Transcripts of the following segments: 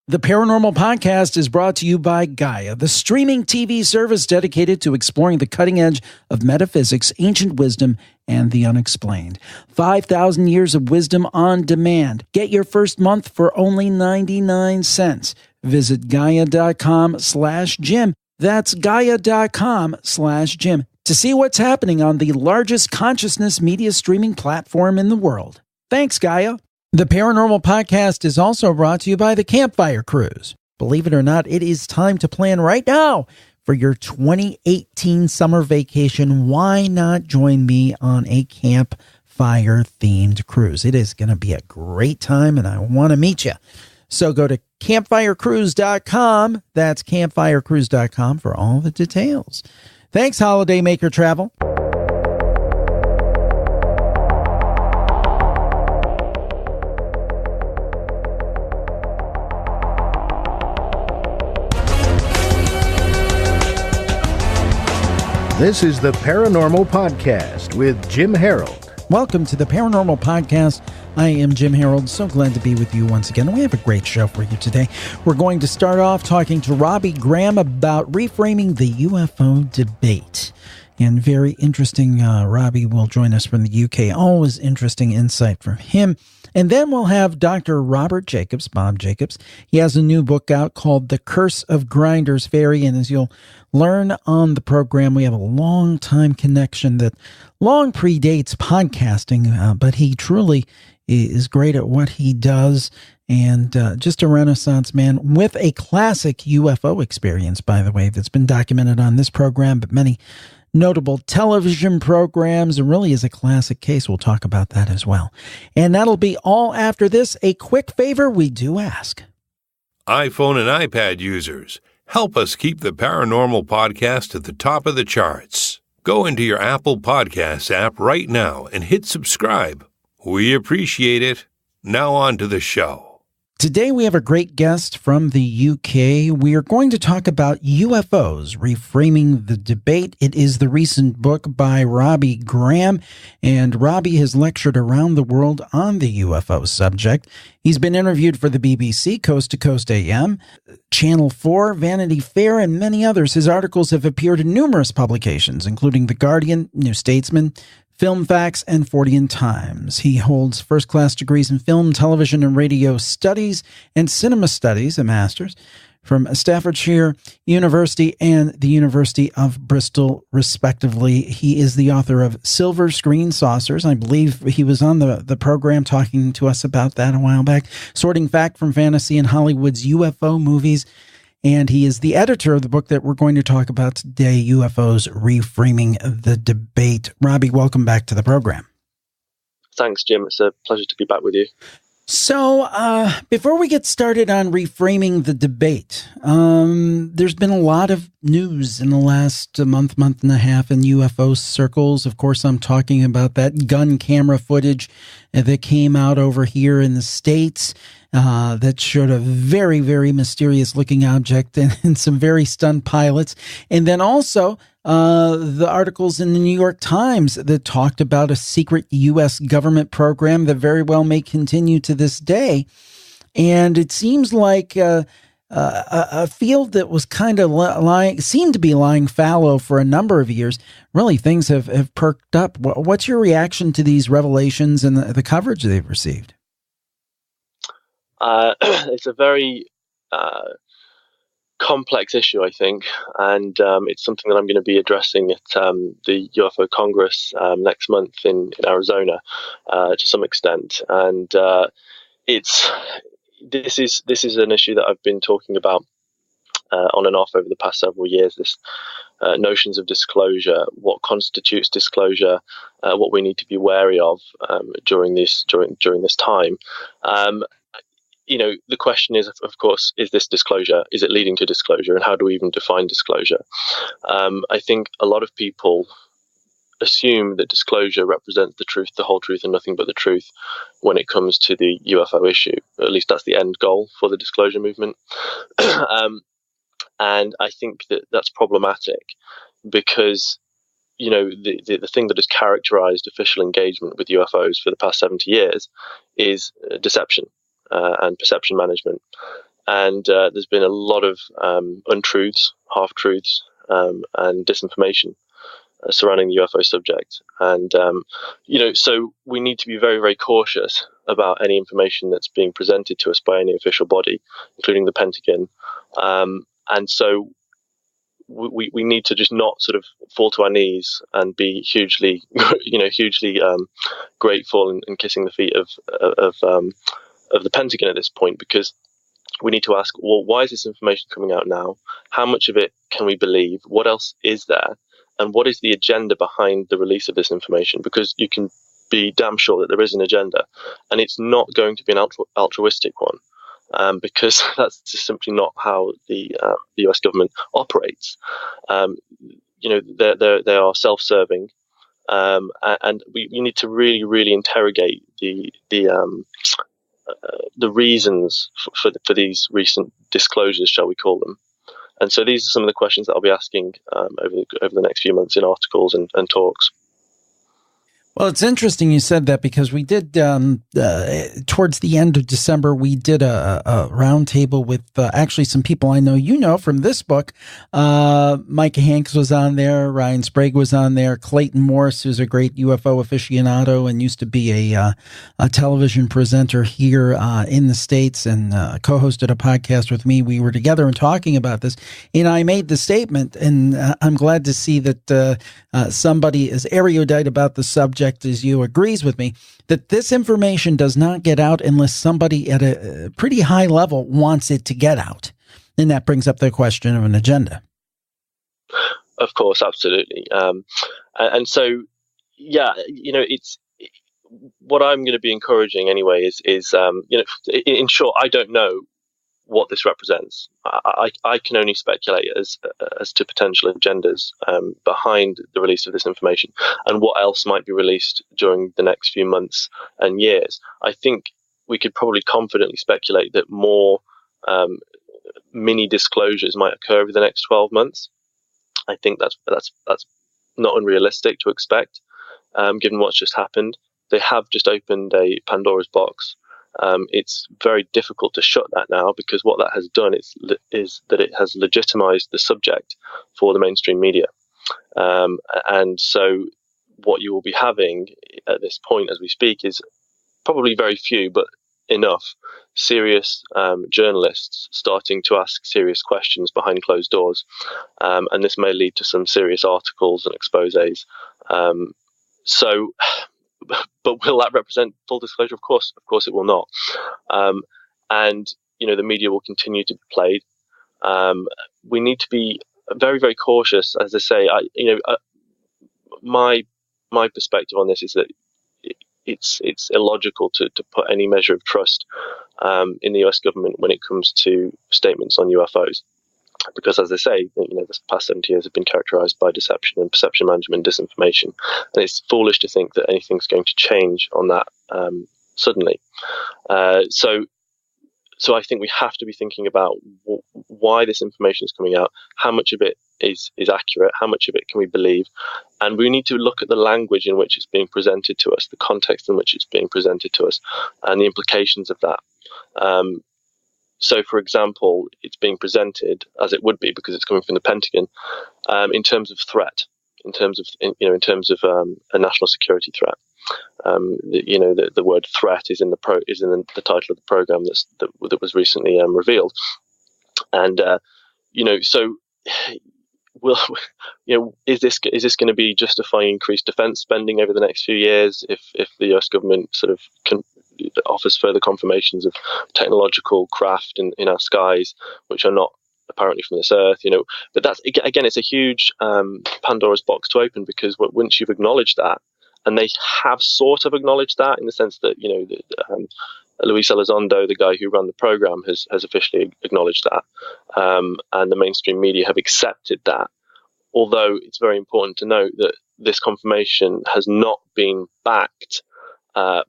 The Paranormal Podcast is brought to you by Gaia, the streaming TV service dedicated to exploring the cutting edge of metaphysics, ancient wisdom, and the unexplained. 5,000 years of wisdom on demand. Get your first month for only 99 cents. Visit Gaia.com/Jim. That's Gaia.com/Jim to see what's happening on the largest consciousness media streaming platform in the world. Thanks, Gaia. The Paranormal Podcast is also brought to you by the Campfire Cruise. Believe it or not, it is time to plan right now for your 2018 summer vacation. Why not join me on a campfire-themed cruise? It is going to be a great time, and I want to meet you. So go to campfirecruise.com. That's campfirecruise.com for all the details. Thanks, Holiday Maker Travel. This is the Paranormal Podcast with Jim Harold. Welcome to the Paranormal Podcast. I am Jim Harold. So glad to be with you once again. We have a great show for you today. We're going to start off talking to Robbie Graham about reframing the UFO debate. And very interesting, Robbie will join us from the UK. Always interesting insight from him. And then we'll have Dr. Bob Jacobs. He has a new book out called The Curse of Grinders Ferry. And as you'll learn on the program, we have a long-time connection that long predates podcasting, but he truly is great at what he does, and just a Renaissance man with a classic UFO experience, by the way, that's been documented on this program, but many notable television programs, and really is a classic case. We'll talk about that as well. And that'll be all after this. A quick favor we do ask. iPhone and iPad users, help us keep the Paranormal Podcast at the top of the charts. Go into your Apple Podcasts app right now and hit subscribe. We appreciate it. Now on to the show. Today we have a great guest from the UK. We are going to talk about UFOs, reframing the debate. It is the recent book by Robbie Graham, and Robbie has lectured around the world on the UFO subject. He's been interviewed for the BBC, Coast to Coast AM, Channel 4, Vanity Fair, and many others. His articles have appeared in numerous publications, including The Guardian, New Statesman, Film Facts, and Fortean Times. He holds first-class degrees in film, television, and radio studies and cinema studies, a master's, from Staffordshire University and the University of Bristol, respectively. He is the author of Silver Screen Saucers. I believe he was on the program talking to us about that a while back. Sorting Fact from Fantasy and Hollywood's UFO Movies. And he is the editor of the book that we're going to talk about today, UFOs Reframing the Debate. Robbie, welcome back to the program. Thanks, Jim. It's a pleasure to be back with you. So before we get started on reframing the debate, there's been a lot of news in the last month and a half in UFO circles. Of course, I'm talking about that gun camera footage that came out over here in the States. That showed a very, very mysterious looking object and some very stunned pilots. And then also the articles in the New York Times that talked about a secret U.S. government program that very well may continue to this day. And it seems like a field that was kind of seemed to be lying fallow for a number of years. Really, things have perked up. What's your reaction to these revelations and the coverage they've received? It's a very complex issue, I think, and it's something that I'm going to be addressing at the UFO Congress next month in Arizona to some extent. And this is an issue that I've been talking about on and off over the past several years. This notions of disclosure, what constitutes disclosure, what we need to be wary of during this time. The question is, of course, is this disclosure? Is it leading to disclosure? And how do we even define disclosure? I think a lot of people assume that disclosure represents the truth, the whole truth, and nothing but the truth when it comes to the UFO issue. At least that's the end goal for the disclosure movement. And I think that that's problematic because, the thing that has characterized official engagement with UFOs for the past 70 years is deception and perception management. and there's been a lot of untruths, half-truths, and disinformation surrounding the UFO subject. And, so we need to be very, very cautious about any information that's being presented to us by any official body, including the Pentagon. And so we need to just not sort of fall to our knees and be hugely grateful and kissing the feet of the Pentagon at this point, because we need to ask, well, why is this information coming out now? How much of it can we believe? What else is there? And what is the agenda behind the release of this information? Because you can be damn sure that there is an agenda, and it's not going to be an altruistic one, because that's just simply not how the US government operates. They are self-serving, and we need to really, really interrogate the reasons for these recent disclosures, shall we call them. And so these are some of the questions that I'll be asking over the next few months in articles and talks. Well, it's interesting you said that, because we did, towards the end of December, we did a roundtable with actually some people I know from this book. Micah Hanks was on there, Ryan Sprague was on there, Clayton Morse, who's a great UFO aficionado and used to be a television presenter here in the States, and co-hosted a podcast with me. We were together and talking about this, and I made the statement, and I'm glad to see that somebody as erudite about the subject as you agrees with me, that this information does not get out unless somebody at a pretty high level wants it to get out. And that brings up the question of an agenda. Of course, absolutely. And so, it's what I'm going to be encouraging anyway is in short, I don't know what this represents. I can only speculate as to potential agendas behind the release of this information, and what else might be released during the next few months and years. I think we could probably confidently speculate that more mini disclosures might occur over the next 12 months. I think that's not unrealistic to expect, given what's just happened. They have just opened a Pandora's box. It's very difficult to shut that now, because what that has done is that it has legitimized the subject for the mainstream media. And so what you will be having at this point as we speak is probably very few, but enough serious journalists starting to ask serious questions behind closed doors. And this may lead to some serious articles and exposés. But will that represent full disclosure? Of course it will not. And the media will continue to be played. We need to be very, very cautious. As I say, my perspective on this is that it's illogical to put any measure of trust in the US government when it comes to statements on UFOs. Because, as I say, the past 70 years have been characterized by deception and perception management, disinformation, and it's foolish to think that anything's going to change on that suddenly. So I think we have to be thinking about why this information is coming out, how much of it is accurate, how much of it can we believe, and we need to look at the language in which it's being presented to us, the context in which it's being presented to us, and the implications of that. So, for example, it's being presented as it would be because it's coming from the Pentagon in terms of threat, in terms of a national security threat. The word threat is in the title of the program that was recently revealed, and so is this going to be justifying increased defence spending over the next few years if the US government sort of offers further confirmations of technological craft in our skies which are not apparently from this earth, but that's again, it's a huge Pandora's box to open, because once you've acknowledged that, and they have sort of acknowledged that in the sense that Luis Elizondo, the guy who ran the program, has officially acknowledged that, and the mainstream media have accepted that, although it's very important to note that this confirmation has not been backed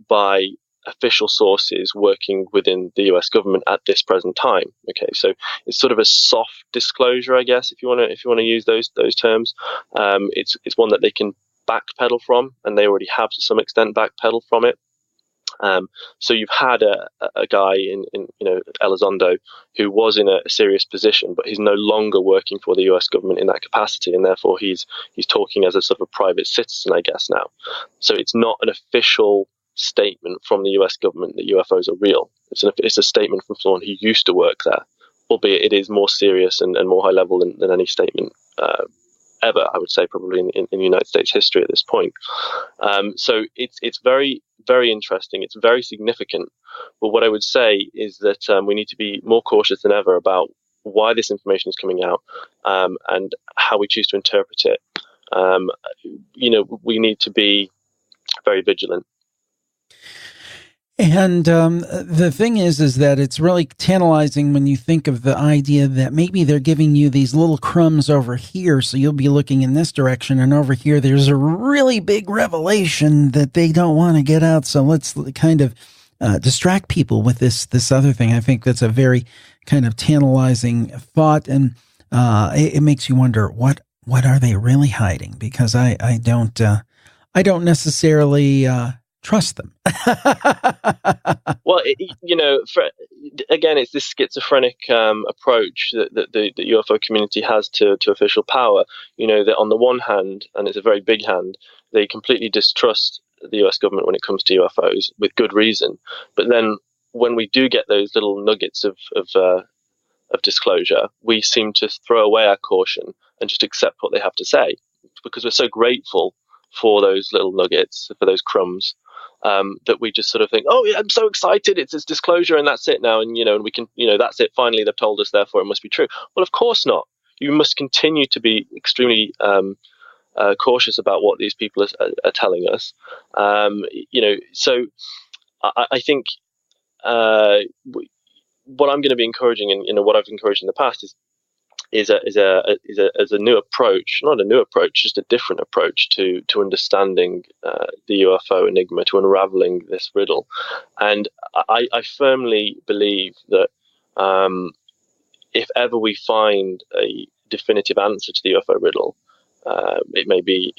by official sources working within the US government at this present time. Okay, so it's sort of a soft disclosure, I guess, if you want to use those terms. It's one that they can backpedal from, and they already have to some extent backpedal from it. So you've had a guy in Elizondo who was in a serious position, but he's no longer working for the US government in that capacity, and therefore he's talking as a sort of a private citizen, I guess, now. So it's not an official statement from the US government that UFOs are real. It's a statement from someone who used to work there, albeit it is more serious and more high level than any statement ever, I would say, probably in United States history at this point. So it's very, very interesting. It's very significant. But what I would say is that we need to be more cautious than ever about why this information is coming out and how we choose to interpret it. We need to be very vigilant. And the thing is that it's really tantalizing when you think of the idea that maybe they're giving you these little crumbs over here, so you'll be looking in this direction, and over here there's a really big revelation that they don't want to get out, so let's kind of distract people with this other thing. I think that's a very kind of tantalizing thought, and it makes you wonder, what are they really hiding? Because I don't necessarily trust them. Well, again, it's this schizophrenic approach that the UFO community has to official power. That on the one hand, and it's a very big hand, they completely distrust the US government when it comes to UFOs with good reason. But then when we do get those little nuggets of disclosure, we seem to throw away our caution and just accept what they have to say, because we're so grateful for those little nuggets, for those crumbs, that we just sort of think, oh yeah, I'm so excited, it's this disclosure and that's it now, and we can, that's it, finally they've told us, therefore it must be true. Well, of course not. You must continue to be extremely cautious about what these people are telling us. So I think what I'm going to be encouraging, and what I've encouraged in the past, is a new approach, not a new approach, just a different approach to understanding the UFO enigma, to unraveling this riddle. And I firmly believe that if ever we find a definitive answer to the UFO riddle, it may be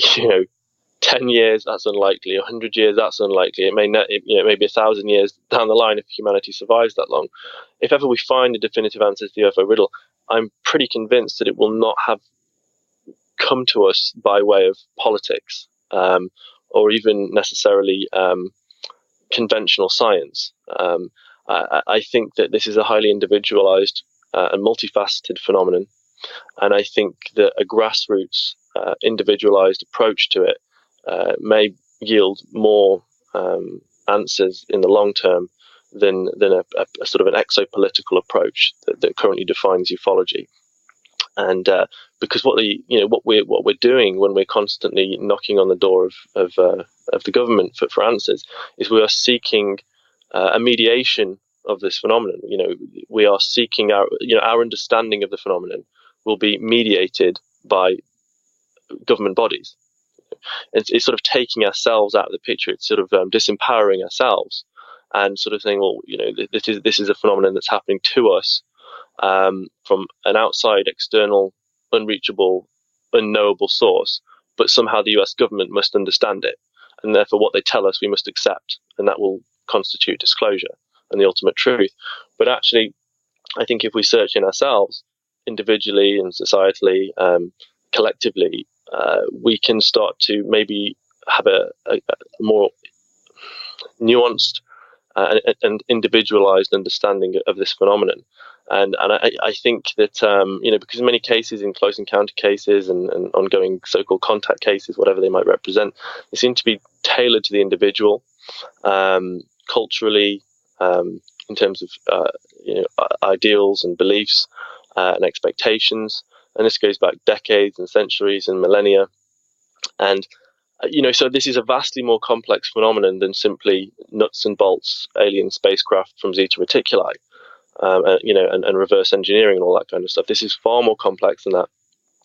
10 years, that's unlikely. 100 years, that's unlikely. It may be 1,000 years down the line if humanity survives that long. If ever we find a definitive answer to the UFO riddle, I'm pretty convinced that it will not have come to us by way of politics or even necessarily conventional science. I think that this is a highly individualized and multifaceted phenomenon, and I think that a grassroots individualized approach to it may yield more answers in the long term than a sort of an exopolitical approach that currently defines ufology. And because what we're doing when we're constantly knocking on the door of the government for answers is we are seeking a mediation of this phenomenon. We are seeking our understanding of the phenomenon will be mediated by government bodies. It's sort of taking ourselves out of the picture. It's sort of disempowering ourselves and sort of saying, well, this is a phenomenon that's happening to us from an outside, external, unreachable, unknowable source, but somehow the US government must understand it, and therefore what they tell us we must accept, and that will constitute disclosure and the ultimate truth. But actually, I think if we search in ourselves, individually and societally, collectively, we can start to maybe have a more nuanced and individualized understanding of this phenomenon. And I think that, because in many cases, in close encounter cases and ongoing so-called contact cases, whatever they might represent, they seem to be tailored to the individual, culturally, in terms of, ideals and beliefs and expectations. And this goes back decades and centuries and millennia. And so this is a vastly more complex phenomenon than simply nuts and bolts alien spacecraft from Zeta Reticuli, and reverse engineering and all that kind of stuff. This is far more complex than that.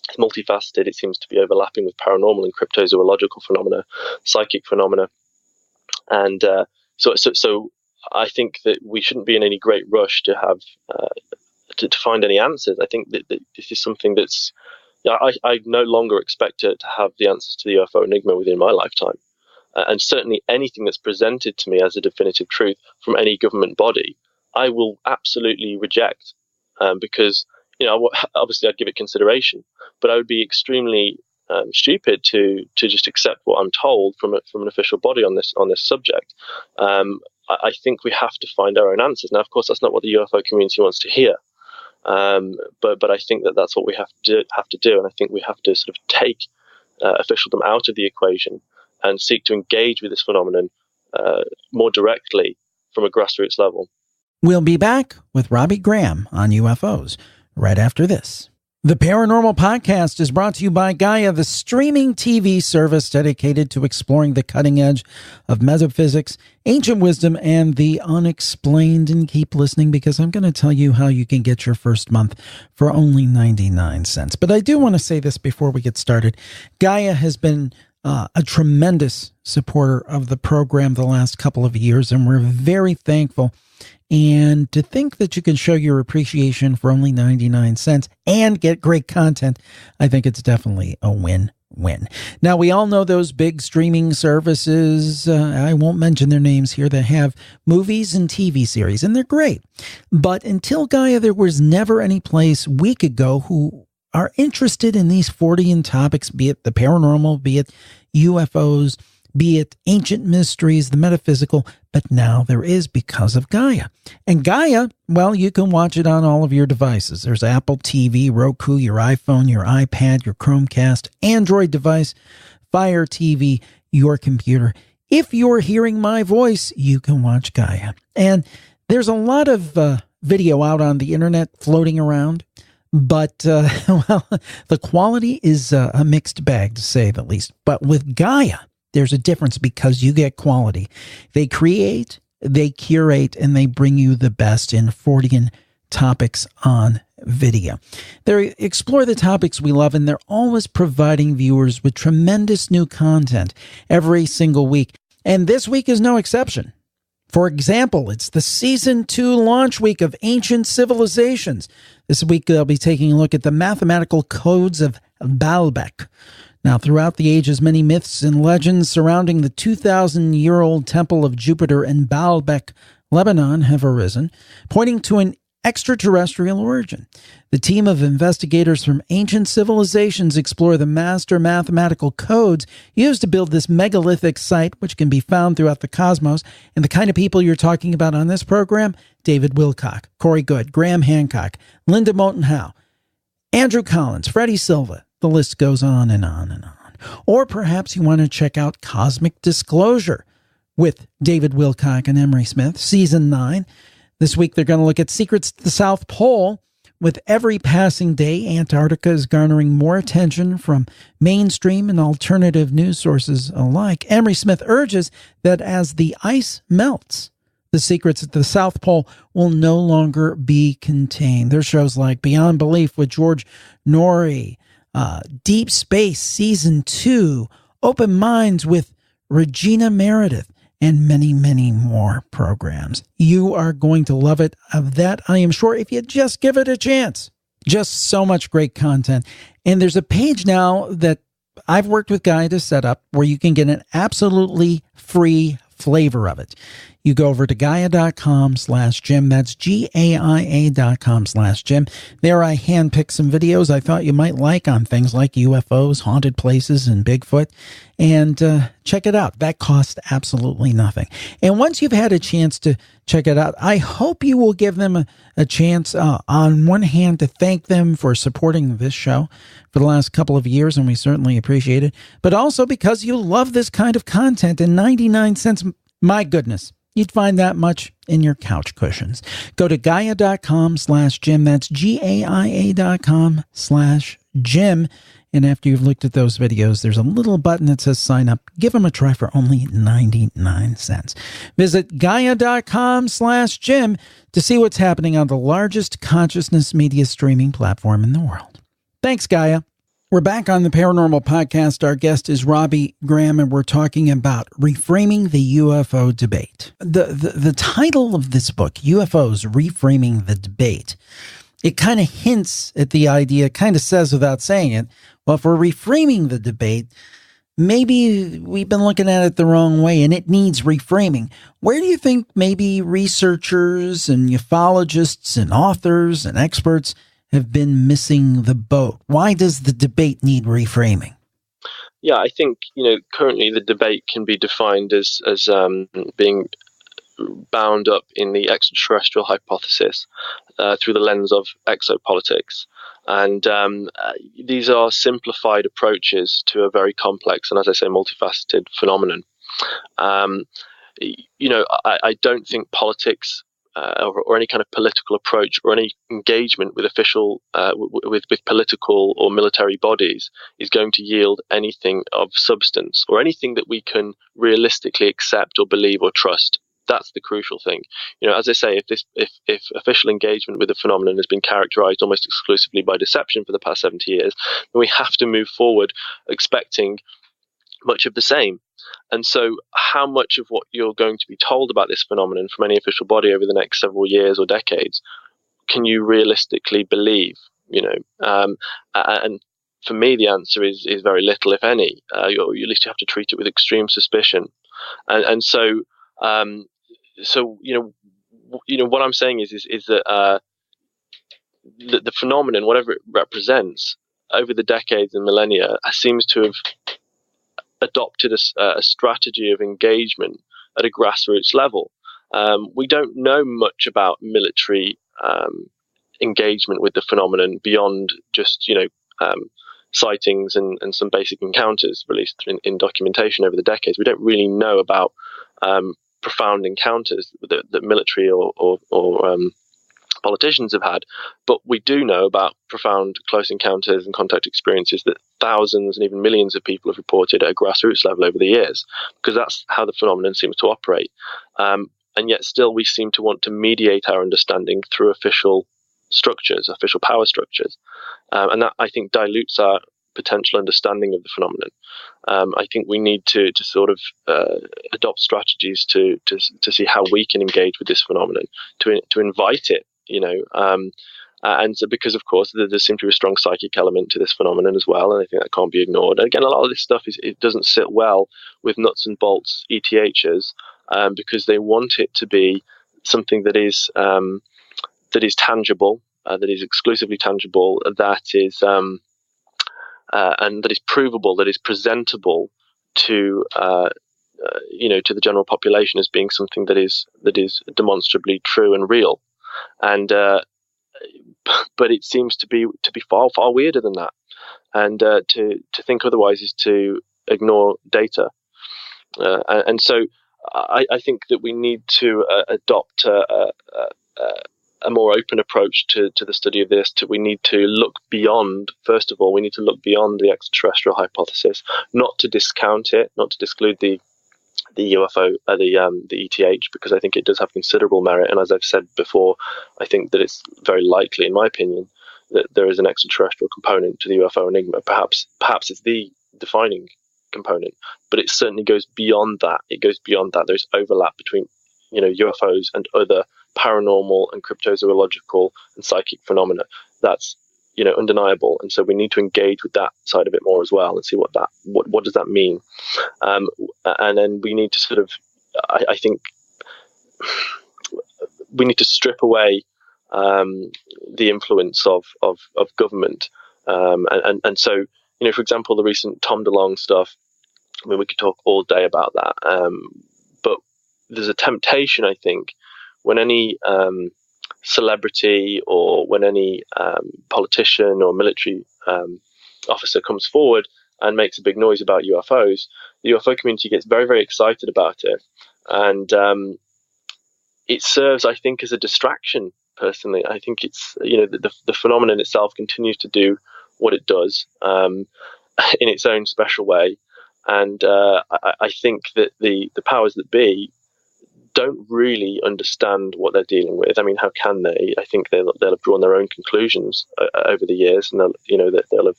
It's multifaceted. It seems to be overlapping with paranormal and cryptozoological phenomena, psychic phenomena. And so I think that we shouldn't be in any great rush to have to find any answers. I think that this is something that's, I no longer expect to have the answers to the UFO enigma within my lifetime. and certainly anything that's presented to me as a definitive truth from any government body, I will absolutely reject, because obviously I'd give it consideration, but I would be extremely stupid to just accept what I'm told from an official body on this subject. I think we have to find our own answers. Now, of course, that's not what the UFO community wants to hear, but I think that's what we have to do, and I think we have to sort of take officialdom out of the equation and seek to engage with this phenomenon more directly from a grassroots level. We'll be back with Robbie Graham on UFOs right after this. The Paranormal Podcast is brought to you by Gaia, the streaming TV service dedicated to exploring the cutting edge of metaphysics, ancient wisdom, and the unexplained. And keep listening, because I'm going to tell you how you can get your first month for only 99 cents. But I do want to say this before we get started. Gaia has been a tremendous supporter of the program the last couple of years, and we're very thankful. And to think that you can show your appreciation for only 99 cents and get great content, I think it's definitely a win-win. Now, we all know those big streaming services, I won't mention their names here, that have movies and TV series, and they're great. But until Gaia, there was never any place we could go who are interested in these 40 topics, be it the paranormal, be it UFOs, be it ancient mysteries, the metaphysical, but now there is, because of Gaia. And Gaia, well, you can watch it on all of your devices. There's Apple TV, Roku, your iPhone, your iPad, your Chromecast, Android device, Fire TV, your computer. If you're hearing my voice, you can watch Gaia. And there's a lot of video out on the internet floating around, but, well, the quality is a mixed bag, to say the least. But with Gaia, there's a difference, because you get quality. They create, they curate, and they bring you the best in 40 topics on video. They explore the topics we love, and they're always providing viewers with tremendous new content every single week. And this week is no exception. For example, it's the Season 2 launch week of Ancient Civilizations. This week, they'll be taking a look at the mathematical codes of Baalbek. Now, throughout the ages, many myths and legends surrounding the 2,000-year-old temple of Jupiter in Baalbek, Lebanon, have arisen, pointing to an extraterrestrial origin. The team of investigators from Ancient Civilizations explore the master mathematical codes used to build this megalithic site, which can be found throughout the cosmos. And the kind of people you're talking about on this program: David Wilcock, Corey Goode, Graham Hancock, Linda Moulton Howe, Andrew Collins, Freddie Silva. The list goes on and on and on. Or perhaps you want to check out Cosmic Disclosure with David Wilcock and Emery Smith, Season 9. This week, they're going to look at secrets to the South Pole. With every passing day, Antarctica is garnering more attention from mainstream and alternative news sources alike. Emery Smith urges that as the ice melts, the secrets at the South Pole will no longer be contained. There's shows like Beyond Belief with George Norrie, Deep Space Season 2, Open Minds with Regina Meredith, and many, many more programs. You are going to love it. Of that, I am sure, if you just give it a chance. Just so much great content. And there's a page now that I've worked with Guy to set up where you can get an absolutely free flavor of it. You go over to Gaia.com/Jim. That's GAIA.com/Jim. There I handpicked some videos I thought you might like on things like UFOs, haunted places, and Bigfoot. And check it out. That costs absolutely nothing. And once you've had a chance to check it out, I hope you will give them a chance, on one hand, to thank them for supporting this show for the last couple of years, and we certainly appreciate it, but also because you love this kind of content. And 99 cents, my goodness, you'd find that much in your couch cushions. Go to Gaia.com/Jim. That's GAIA.com/Jim. And after you've looked at those videos, there's a little button that says sign up. Give them a try for only 99 cents. Visit Gaia.com/Jim to see what's happening on the largest consciousness media streaming platform in the world. Thanks, Gaia. We're back on the Paranormal Podcast. Our guest is Robbie Graham, and we're talking about reframing the UFO debate. The title of this book, UFOs, Reframing the Debate, it kind of hints at the idea, kind of says without saying it, well, if we're reframing the debate, maybe we've been looking at it the wrong way and it needs reframing. Where do you think maybe researchers and ufologists and authors and experts have been missing the boat? Why does the debate need reframing? Yeah, I think, currently the debate can be defined as being bound up in the extraterrestrial hypothesis through the lens of exopolitics. And these are simplified approaches to a very complex and, as I say, multifaceted phenomenon. I don't think politics or any kind of political approach or any engagement with official, with political or military bodies is going to yield anything of substance or anything that we can realistically accept or believe or trust. That's the crucial thing. As I say, if official engagement with the phenomenon has been characterized almost exclusively by deception for the past 70 years, then we have to move forward expecting much of the same. And so how much of what you're going to be told about this phenomenon from any official body over the next several years or decades can you realistically believe? And for me, the answer is very little, if any. At least you have to treat it with extreme suspicion. And so what I'm saying is that the phenomenon, whatever it represents, over the decades and millennia, seems to have adopted a strategy of engagement at a grassroots level. We don't know much about military engagement with the phenomenon beyond just sightings and some basic encounters released in documentation over the decades. We don't really know about profound encounters that military or politicians have had, but we do know about profound close encounters and contact experiences that thousands and even millions of people have reported at a grassroots level over the years, because that's how the phenomenon seems to operate. And yet still we seem to want to mediate our understanding through official structures, official power structures. And that, I think, dilutes our potential understanding of the phenomenon. I think we need to sort of adopt strategies to see how we can engage with this phenomenon, to invite it, and so, because of course there seems to be a strong psychic element to this phenomenon as well, and I think that can't be ignored. And again, a lot of this stuff it doesn't sit well with nuts and bolts ETHs, because they want it to be something that is tangible, that is exclusively tangible, that is and that is provable, that is presentable to to the general population as being something that is demonstrably true and real. And but it seems to be far weirder than that. And to think otherwise is to ignore data. And so I think that we need to adopt a more open approach to the study of this. We need to look beyond, first of all, we need to look beyond the extraterrestrial hypothesis, not to discount it, not to disclude the UFO, the ETH, because I think it does have considerable merit. And as I've said before, I think that it's very likely, in my opinion, that there is an extraterrestrial component to the UFO enigma. Perhaps it's the defining component, but it certainly goes beyond that. It goes beyond that. There's overlap between UFOs and other paranormal and cryptozoological and psychic phenomena. That's undeniable, and so we need to engage with that side of it more as well and see what does that mean. And then we need to sort of, I think, we need to strip away the influence of government, and so for example, the recent Tom DeLonge stuff. I mean, we could talk all day about that, but there's a temptation, I think, when any celebrity or when any politician or military officer comes forward and makes a big noise about UFOs, the UFO community gets very, very excited about it. And it serves, I think, as a distraction, personally. I think it's, the phenomenon itself continues to do what it does in its own special way. And I think that the powers that be don't really understand what they're dealing with. I mean, how can they? I think they'll have drawn their own conclusions over the years, and they'll have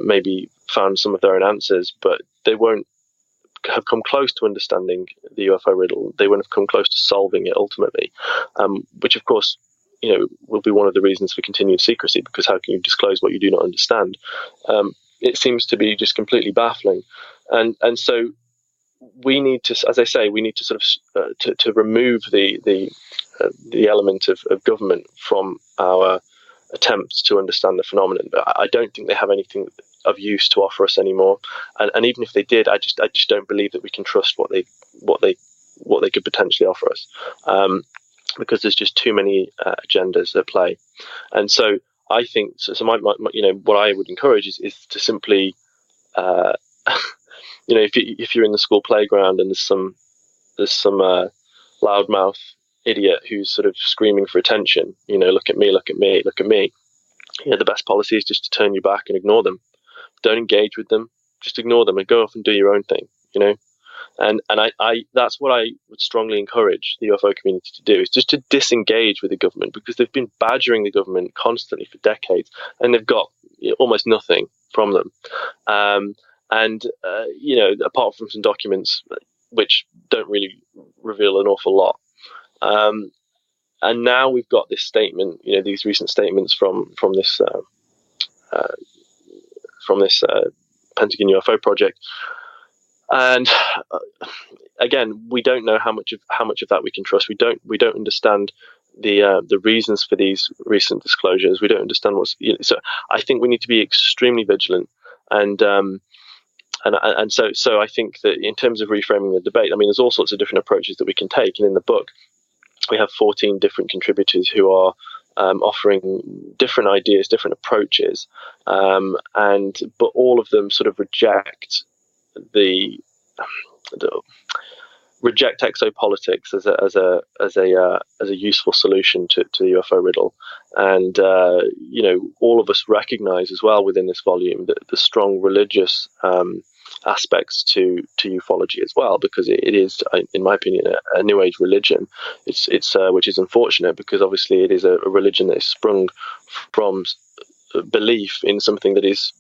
maybe found some of their own answers, but they won't have come close to understanding the UFO riddle. They won't have come close to solving it ultimately, which of course, will be one of the reasons for continued secrecy, because how can you disclose what you do not understand? It seems to be just completely baffling. And so we need to, as I say, we need to sort of to remove the element of government from our attempts to understand the phenomenon. But I don't think they have anything of use to offer us anymore. And even if they did, I just don't believe that we can trust what they could potentially offer us, because there's just too many agendas at play. And so I think my what I would encourage is to simply if you're in the school playground and there's some loudmouth idiot who's sort of screaming for attention, look at me, look at me, look at me. The best policy is just to turn your back and ignore them. Don't engage with them. Just ignore them and go off and do your own thing. And I that's what I would strongly encourage the UFO community to do, is just to disengage with the government, because they've been badgering the government constantly for decades, and they've got almost nothing from them. Apart from some documents which don't really reveal an awful lot. And now we've got this statement, these recent statements from this Pentagon UFO project. And again, we don't know how much of that we can trust. We don't understand the reasons for these recent disclosures. We don't understand so I think we need to be extremely vigilant. And so I think that in terms of reframing the debate, there's all sorts of different approaches that we can take. And in the book, we have 14 different contributors who are offering different ideas, different approaches, but all of them sort of reject reject exopolitics as a useful solution to the UFO riddle. And all of us recognize as well within this volume that the strong religious aspects to ufology as well, because it is, in my opinion, a new age religion. It's which is unfortunate, because obviously it is a religion that is sprung from belief in something that is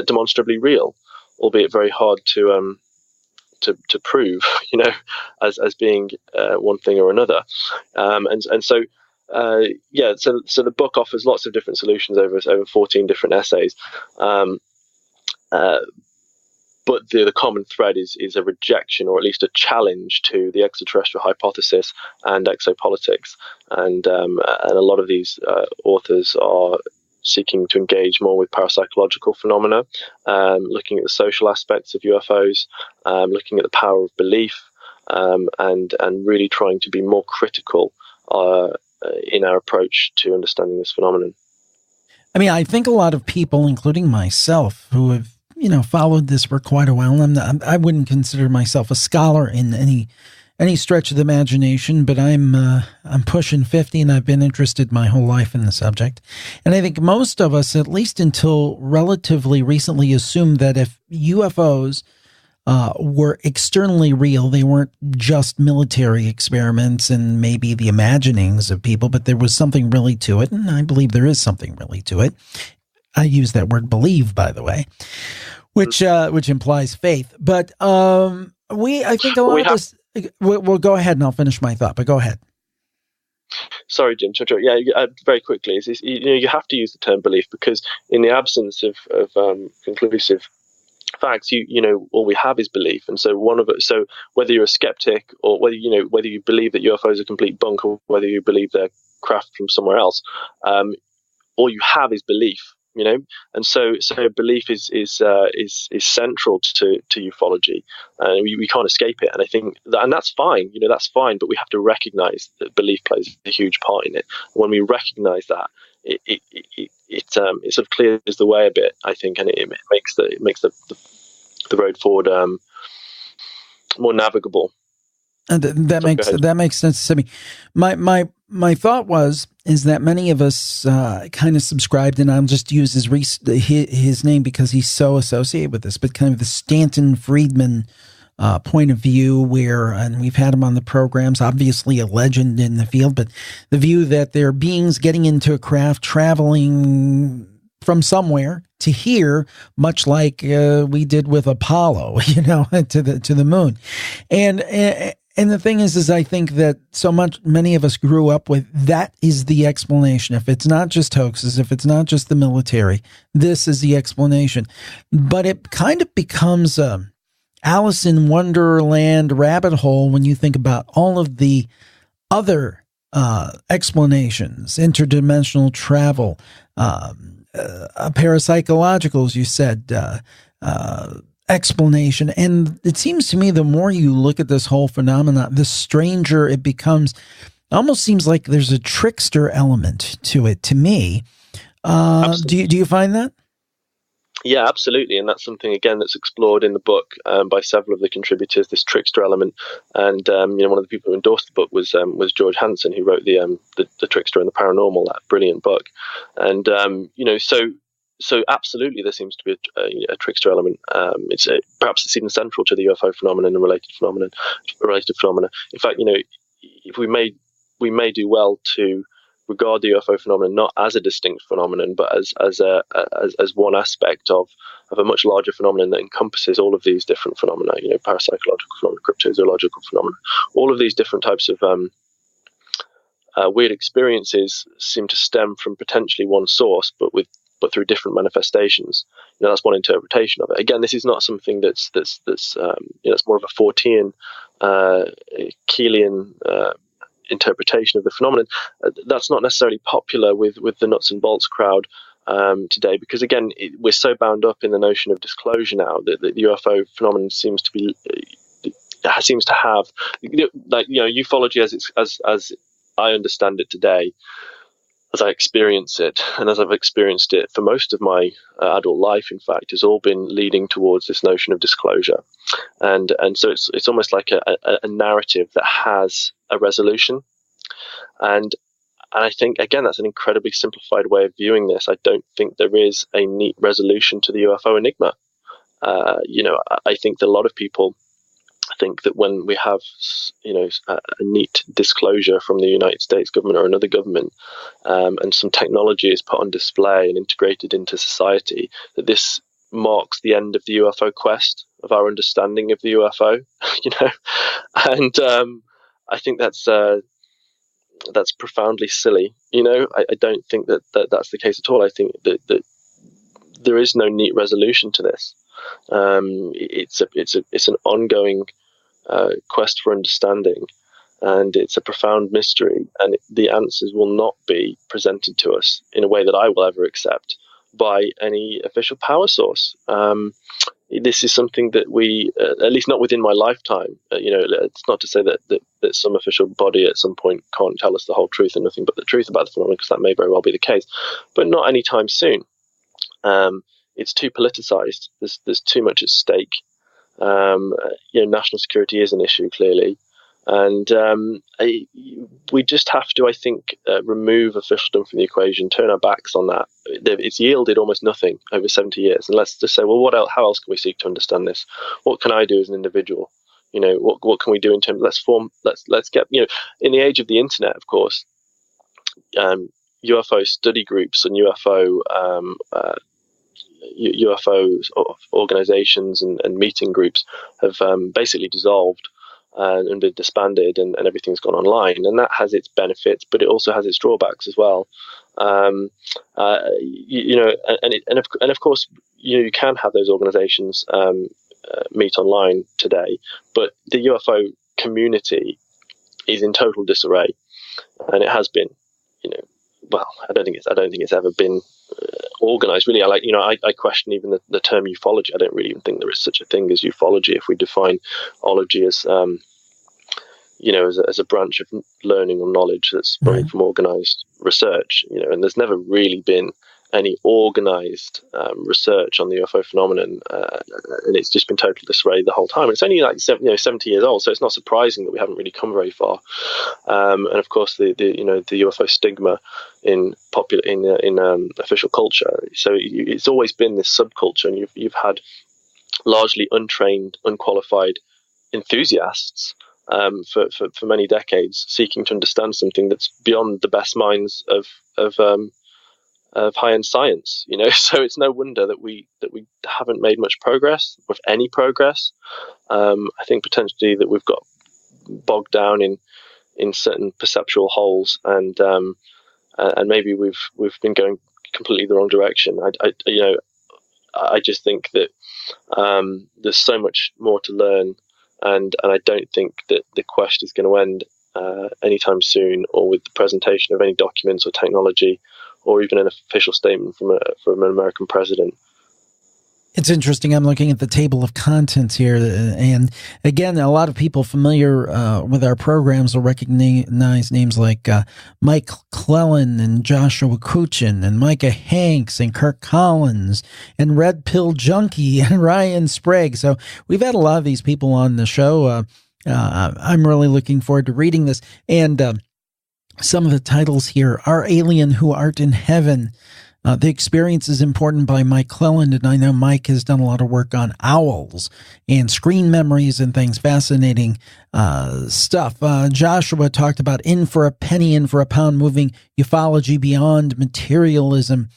demonstrably real, albeit very hard to prove, as being one thing or another. So the book offers lots of different solutions over 14 different essays. But the common thread is a rejection, or at least a challenge, to the extraterrestrial hypothesis and exopolitics. And a lot of these authors are seeking to engage more with parapsychological phenomena, looking at the social aspects of UFOs, looking at the power of belief, and really trying to be more critical in our approach to understanding this phenomenon. I think a lot of people, including myself, who have followed this for quite a while. I wouldn't consider myself a scholar in any stretch of the imagination, but I'm pushing 50, and I've been interested my whole life in the subject. And I think most of us, at least until relatively recently, assumed that if UFOs were externally real, they weren't just military experiments and maybe the imaginings of people, but there was something really to it. And I believe there is something really to it. I use that word "believe," by the way, which implies faith. But I think a lot of us. Well, go ahead, and I'll finish my thought. But go ahead. Sorry, Jim. Yeah, very quickly. You have to use the term belief, because in the absence of conclusive facts, all we have is belief. And so so whether you're a skeptic, or whether you believe that UFOs are complete bunk, or whether you believe they're craft from somewhere else, all you have is belief. And so belief is central to ufology, and we can't escape it. And I think and that's fine, that's fine. But we have to recognize that belief plays a huge part in it. When we recognize that, it sort of clears the way a bit, I think, and it makes the road forward more navigable. And that makes sense to me. My thought is that many of us kind of subscribed, and I'll just use his name because he's so associated with this, but kind of the Stanton Friedman point of view, and we've had him on the programs, obviously a legend in the field, but the view that there are beings getting into a craft, traveling from somewhere to here, much like we did with Apollo, to the moon. And the thing is I think that many of us grew up with, that is the explanation. If it's not just hoaxes, if it's not just the military, this is the explanation. But it kind of becomes Alice in Wonderland rabbit hole when you think about all of the other explanations, interdimensional travel, parapsychological, as you said, explanation. And it seems to me the more you look at this whole phenomenon, the stranger it becomes. Almost seems like there's a trickster element to it to me. Do you find that? Yeah, absolutely, and that's something again that's explored in the book by several of the contributors. This trickster element, and one of the people who endorsed the book was George Hansen, who wrote the Trickster and the Paranormal, that brilliant book. And so absolutely, there seems to be a trickster element. Perhaps it's even central to the UFO phenomenon and related phenomena. In fact, if we may do well to regard the UFO phenomenon not as a distinct phenomenon, but as one aspect of a much larger phenomenon that encompasses all of these different phenomena. Parapsychological phenomena, cryptozoological phenomena, all of these different types of weird experiences seem to stem from potentially one source, but through different manifestations. That's one interpretation of it. Again, this is not something that's more of a Fortean, Keelian interpretation of the phenomenon. That's not necessarily popular with the nuts and bolts crowd today, because again, we're so bound up in the notion of disclosure now that the UFO phenomenon seems to have ufology as I understand it today, as I experience it, and as I've experienced it for most of my adult life, in fact, has all been leading towards this notion of disclosure, and so it's almost like a narrative that has a resolution, and I think again that's an incredibly simplified way of viewing this. I don't think there is a neat resolution to the UFO enigma. I think that a lot of people think that when we have a neat disclosure from the United States government or another government, and some technology is put on display and integrated into society, that this marks the end of the UFO quest, of our understanding of the UFO. And I think that's profoundly silly. I don't think that's the case at all. I think that there is no neat resolution to this. It's an ongoing quest for understanding, and it's a profound mystery, and the answers will not be presented to us in a way that I will ever accept by any official power source. This is something that we, at least not within my lifetime, it's not to say that some official body at some point can't tell us the whole truth and nothing but the truth about the phenomenon, because that may very well be the case, but not anytime soon. It's too politicized. There's too much at stake. National security is an issue, clearly, and we just have to, I think, remove officialdom from the equation, turn our backs on that. It's yielded almost nothing over 70 years, and let's just say, well, what else? How else can we seek to understand this? What can I do as an individual? What can we do in terms? Let's get in the age of the internet, of course. UFO study groups and UFO organizations and meeting groups have basically dissolved and been disbanded, and everything's gone online, and that has its benefits, but it also has its drawbacks as well. And of course, you can have those organizations meet online today, but the UFO community is in total disarray, and it has been. I don't think it's ever been organized, really. I question even the term ufology. I don't really even think there is such a thing as ufology if we define ology as as a branch of learning or knowledge that's sprung from organized research. And there's never really been any organized research on the UFO phenomenon, and it's just been totally disarray the whole time. It's only 70 years old, so it's not surprising that we haven't really come very far. And of course, the UFO stigma in official culture. So it's always been this subculture, and you've had largely untrained, unqualified enthusiasts for many decades seeking to understand something that's beyond the best minds of high-end science, so it's no wonder that we haven't made much progress, if any progress. I think potentially that we've got bogged down in certain perceptual holes, and maybe we've been going completely the wrong direction. I just think that there's so much more to learn, and I don't think that the quest is going to end anytime soon, or with the presentation of any documents or technology, or even an official statement from an American president. It's interesting. I'm looking at the table of contents here. And again, a lot of people familiar with our programs will recognize names like Mike Clellan and Joshua Kuchin and Micah Hanks and Kirk Collins and Red Pill Junkie and Ryan Sprague. So we've had a lot of these people on the show. I'm really looking forward to reading this. And some of the titles here: Our Alien Who Art in Heaven, The Experience is Important by Mike Clelland, and I know Mike has done a lot of work on owls and screen memories and things. Fascinating stuff. Joshua talked about In for a Penny, In for a Pound, Moving Ufology Beyond Materialism.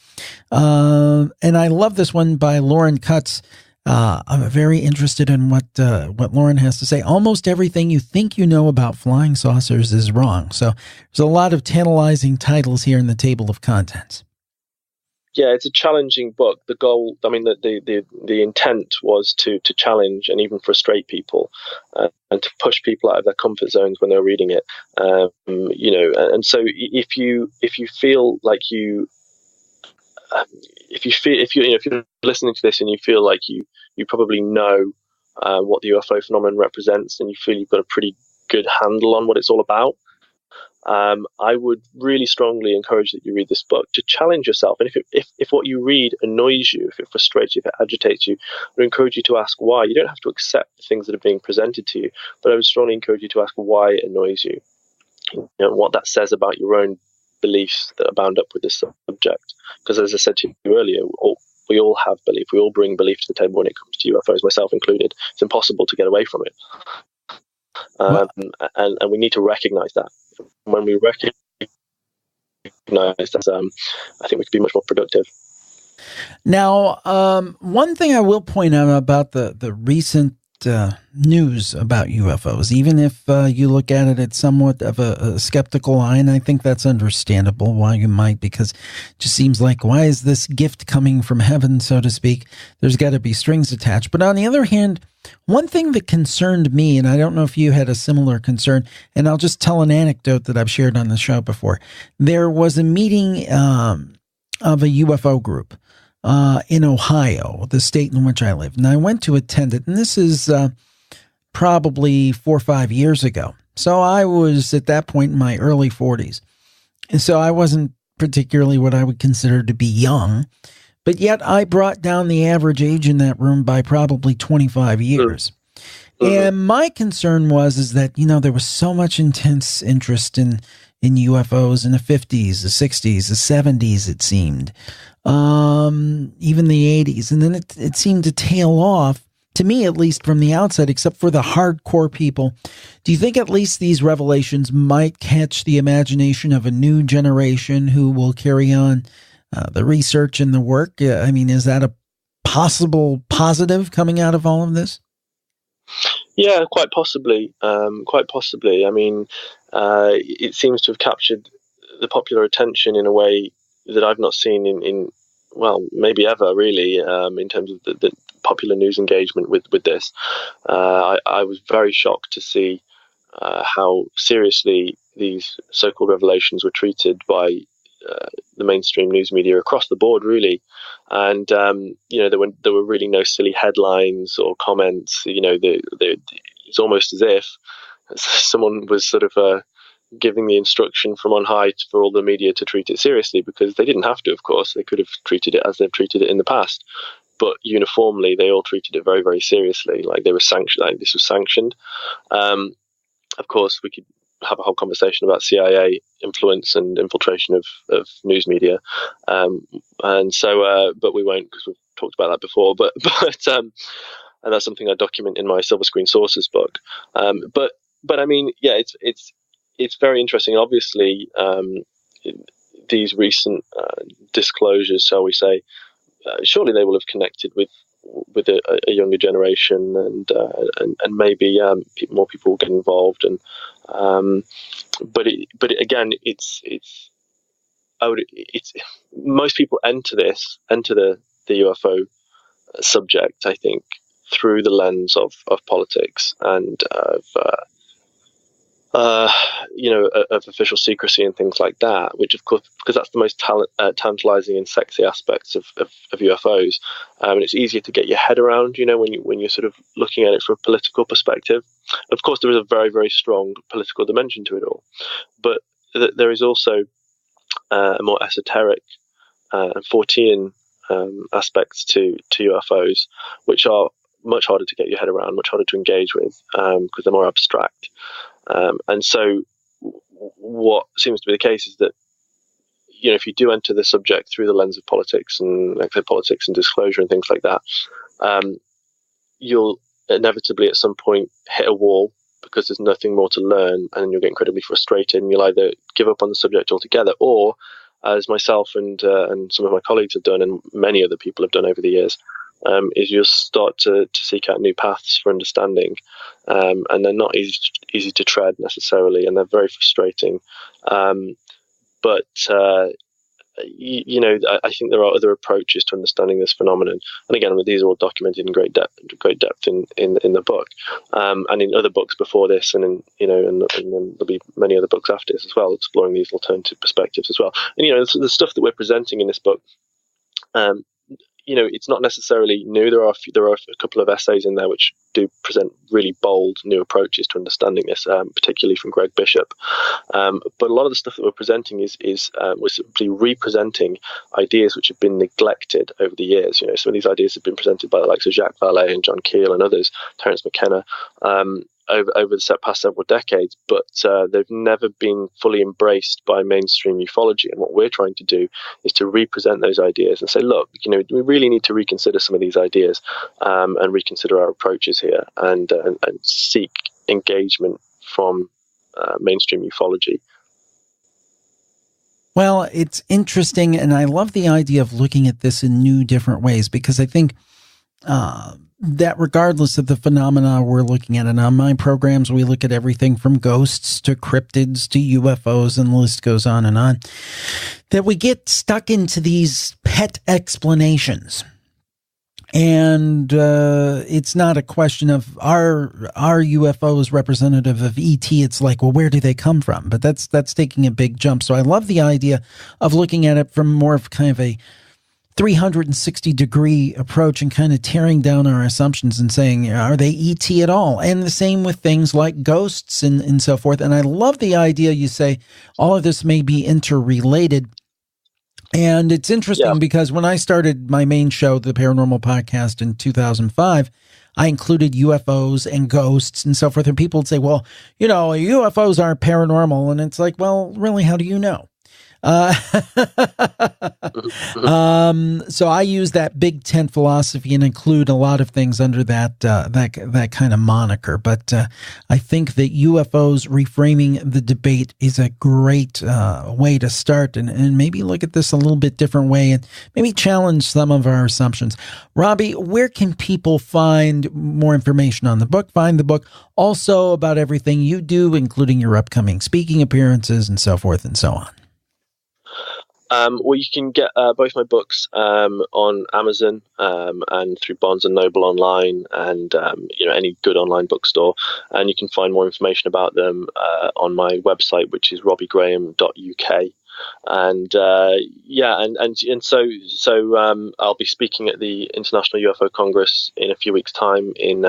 And I love this one by Lauren Cutts. I'm very interested in what Lauren has to say. Almost everything you think you know about flying saucers is wrong. So there's a lot of tantalizing titles here in the table of contents. Yeah, it's a challenging book. The goal, I mean, the intent was to challenge and even frustrate people, and to push people out of their comfort zones when they're reading it. And so if you feel like if you're listening to this and you feel like you probably know what the UFO phenomenon represents, and you feel you've got a pretty good handle on what it's all about, I would really strongly encourage that you read this book to challenge yourself. And if what you read annoys you, if it frustrates you, if it agitates you, I would encourage you to ask why. You don't have to accept the things that are being presented to you, but I would strongly encourage you to ask why it annoys you. What that says about your own beliefs that are bound up with this subject. Because as I said to you earlier, we all have belief. We all bring belief to the table when it comes to UFOs, myself included. It's impossible to get away from it. And we need to recognize that. When we recognize that, I think we can be much more productive. Now, one thing I will point out about the recent news about UFOs, even if you look at it at somewhat of a skeptical eye, and I think that's understandable why you might, because it just seems like, why is this gift coming from heaven, so to speak? There's got to be strings attached. But on the other hand, one thing that concerned me, and I don't know if you had a similar concern, and I'll just tell an anecdote that I've shared on the show before. There was a meeting of a UFO group in Ohio, the state in which I live. And I went to attend it, and this is probably 4 or 5 years ago. So I was at that point in my early 40s. And so I wasn't particularly what I would consider to be young, but yet I brought down the average age in that room by probably 25 years. And my concern was that, there was so much intense interest in UFOs in the 50s, the 60s, the 70s, it seemed. Even the 80s. And then it seemed to tail off, to me at least from the outside, except for the hardcore people. Do you think at least these revelations might catch the imagination of a new generation who will carry on the research and the work? Is that a possible positive coming out of all of this? Yeah, quite possibly. It seems to have captured the popular attention in a way that I've not seen in maybe ever, really, in terms of the popular news engagement with this. I was very shocked to see how seriously these so-called revelations were treated by the mainstream news media across the board, really. And there were really no silly headlines or comments. It's almost as if someone was sort of giving the instruction from on high for all the media to treat it seriously, because they didn't have to. Of course, they could have treated it as they've treated it in the past, but uniformly they all treated it very, very seriously, like they were sanctioned. Like this was sanctioned. Of course, we could have a whole conversation about CIA influence and infiltration of news media, but we won't, because we've talked about that before. But and that's something I document in my Silver Screen Sources book. It's very interesting. Obviously, these recent disclosures, shall we say, surely they will have connected with a younger generation, and maybe more people will get involved. Most people enter the UFO subject, I think, through the lens of politics and of of official secrecy and things like that, which of course, because that's the most tantalizing and sexy aspects of UFOs, and it's easier to get your head around, when you're sort of looking at it from a political perspective. Of course, there is a very, very strong political dimension to it all, but there is also a more esoteric and Fortean aspects to UFOs, which are much harder to get your head around, much harder to engage with, because they're more abstract. And so what seems to be the case is that, if you do enter the subject through the lens of politics and, like I say, politics and disclosure and things like that, you'll inevitably at some point hit a wall because there's nothing more to learn, and you'll get incredibly frustrated, and you'll either give up on the subject altogether, or, as myself and some of my colleagues have done, and many other people have done over the years, is you'll start to seek out new paths for understanding, and they're not easy to tread necessarily, and they're very frustrating. But I think there are other approaches to understanding this phenomenon, and again, these are all documented in great depth in the book, and in other books before this, and and then there'll be many other books after this as well, exploring these alternative perspectives as well. And the stuff that we're presenting in this book, it's not necessarily new. There are a couple of essays in there which do present really bold new approaches to understanding this, particularly from Greg Bishop. But a lot of the stuff that we're presenting is we're simply representing ideas which have been neglected over the years. Some of these ideas have been presented by the likes of Jacques Vallée and John Keel and others, Terence McKenna, over the past several decades, but they've never been fully embraced by mainstream ufology. And what we're trying to do is to represent those ideas and say, look, we really need to reconsider some of these ideas, and reconsider our approaches here, and seek engagement from mainstream ufology. Well, it's interesting, and I love the idea of looking at this in new, different ways, because I think that regardless of the phenomena we're looking at, and on my programs, we look at everything from ghosts to cryptids to UFOs, and the list goes on, that we get stuck into these pet explanations. And it's not a question of are UFOs representative of ET. It's like, well, where do they come from? But that's taking a big jump. So I love the idea of looking at it from more of kind of a 360-degree approach and kind of tearing down our assumptions and saying, are they ET at all? And the same with things like ghosts and so forth. And I love the idea you say all of this may be interrelated. And it's interesting because when I started my main show, the Paranormal Podcast, in 2005, I included UFOs and ghosts and so forth. And people would say, well, UFOs aren't paranormal. And it's like, well, really, how do you know? So I use that big tent philosophy and include a lot of things under that kind of moniker. But I think that UFOs reframing the debate is a great way to start and maybe look at this a little bit different way and maybe challenge some of our assumptions. Robbie, where can people find more information on the book, find the book, also about everything you do, including your upcoming speaking appearances and so forth and so on? Well, you can get both my books on Amazon and through Barnes & Noble online, and any good online bookstore. And you can find more information about them on my website, which is robbiegraham.uk. And so I'll be speaking at the International UFO Congress in a few weeks' time in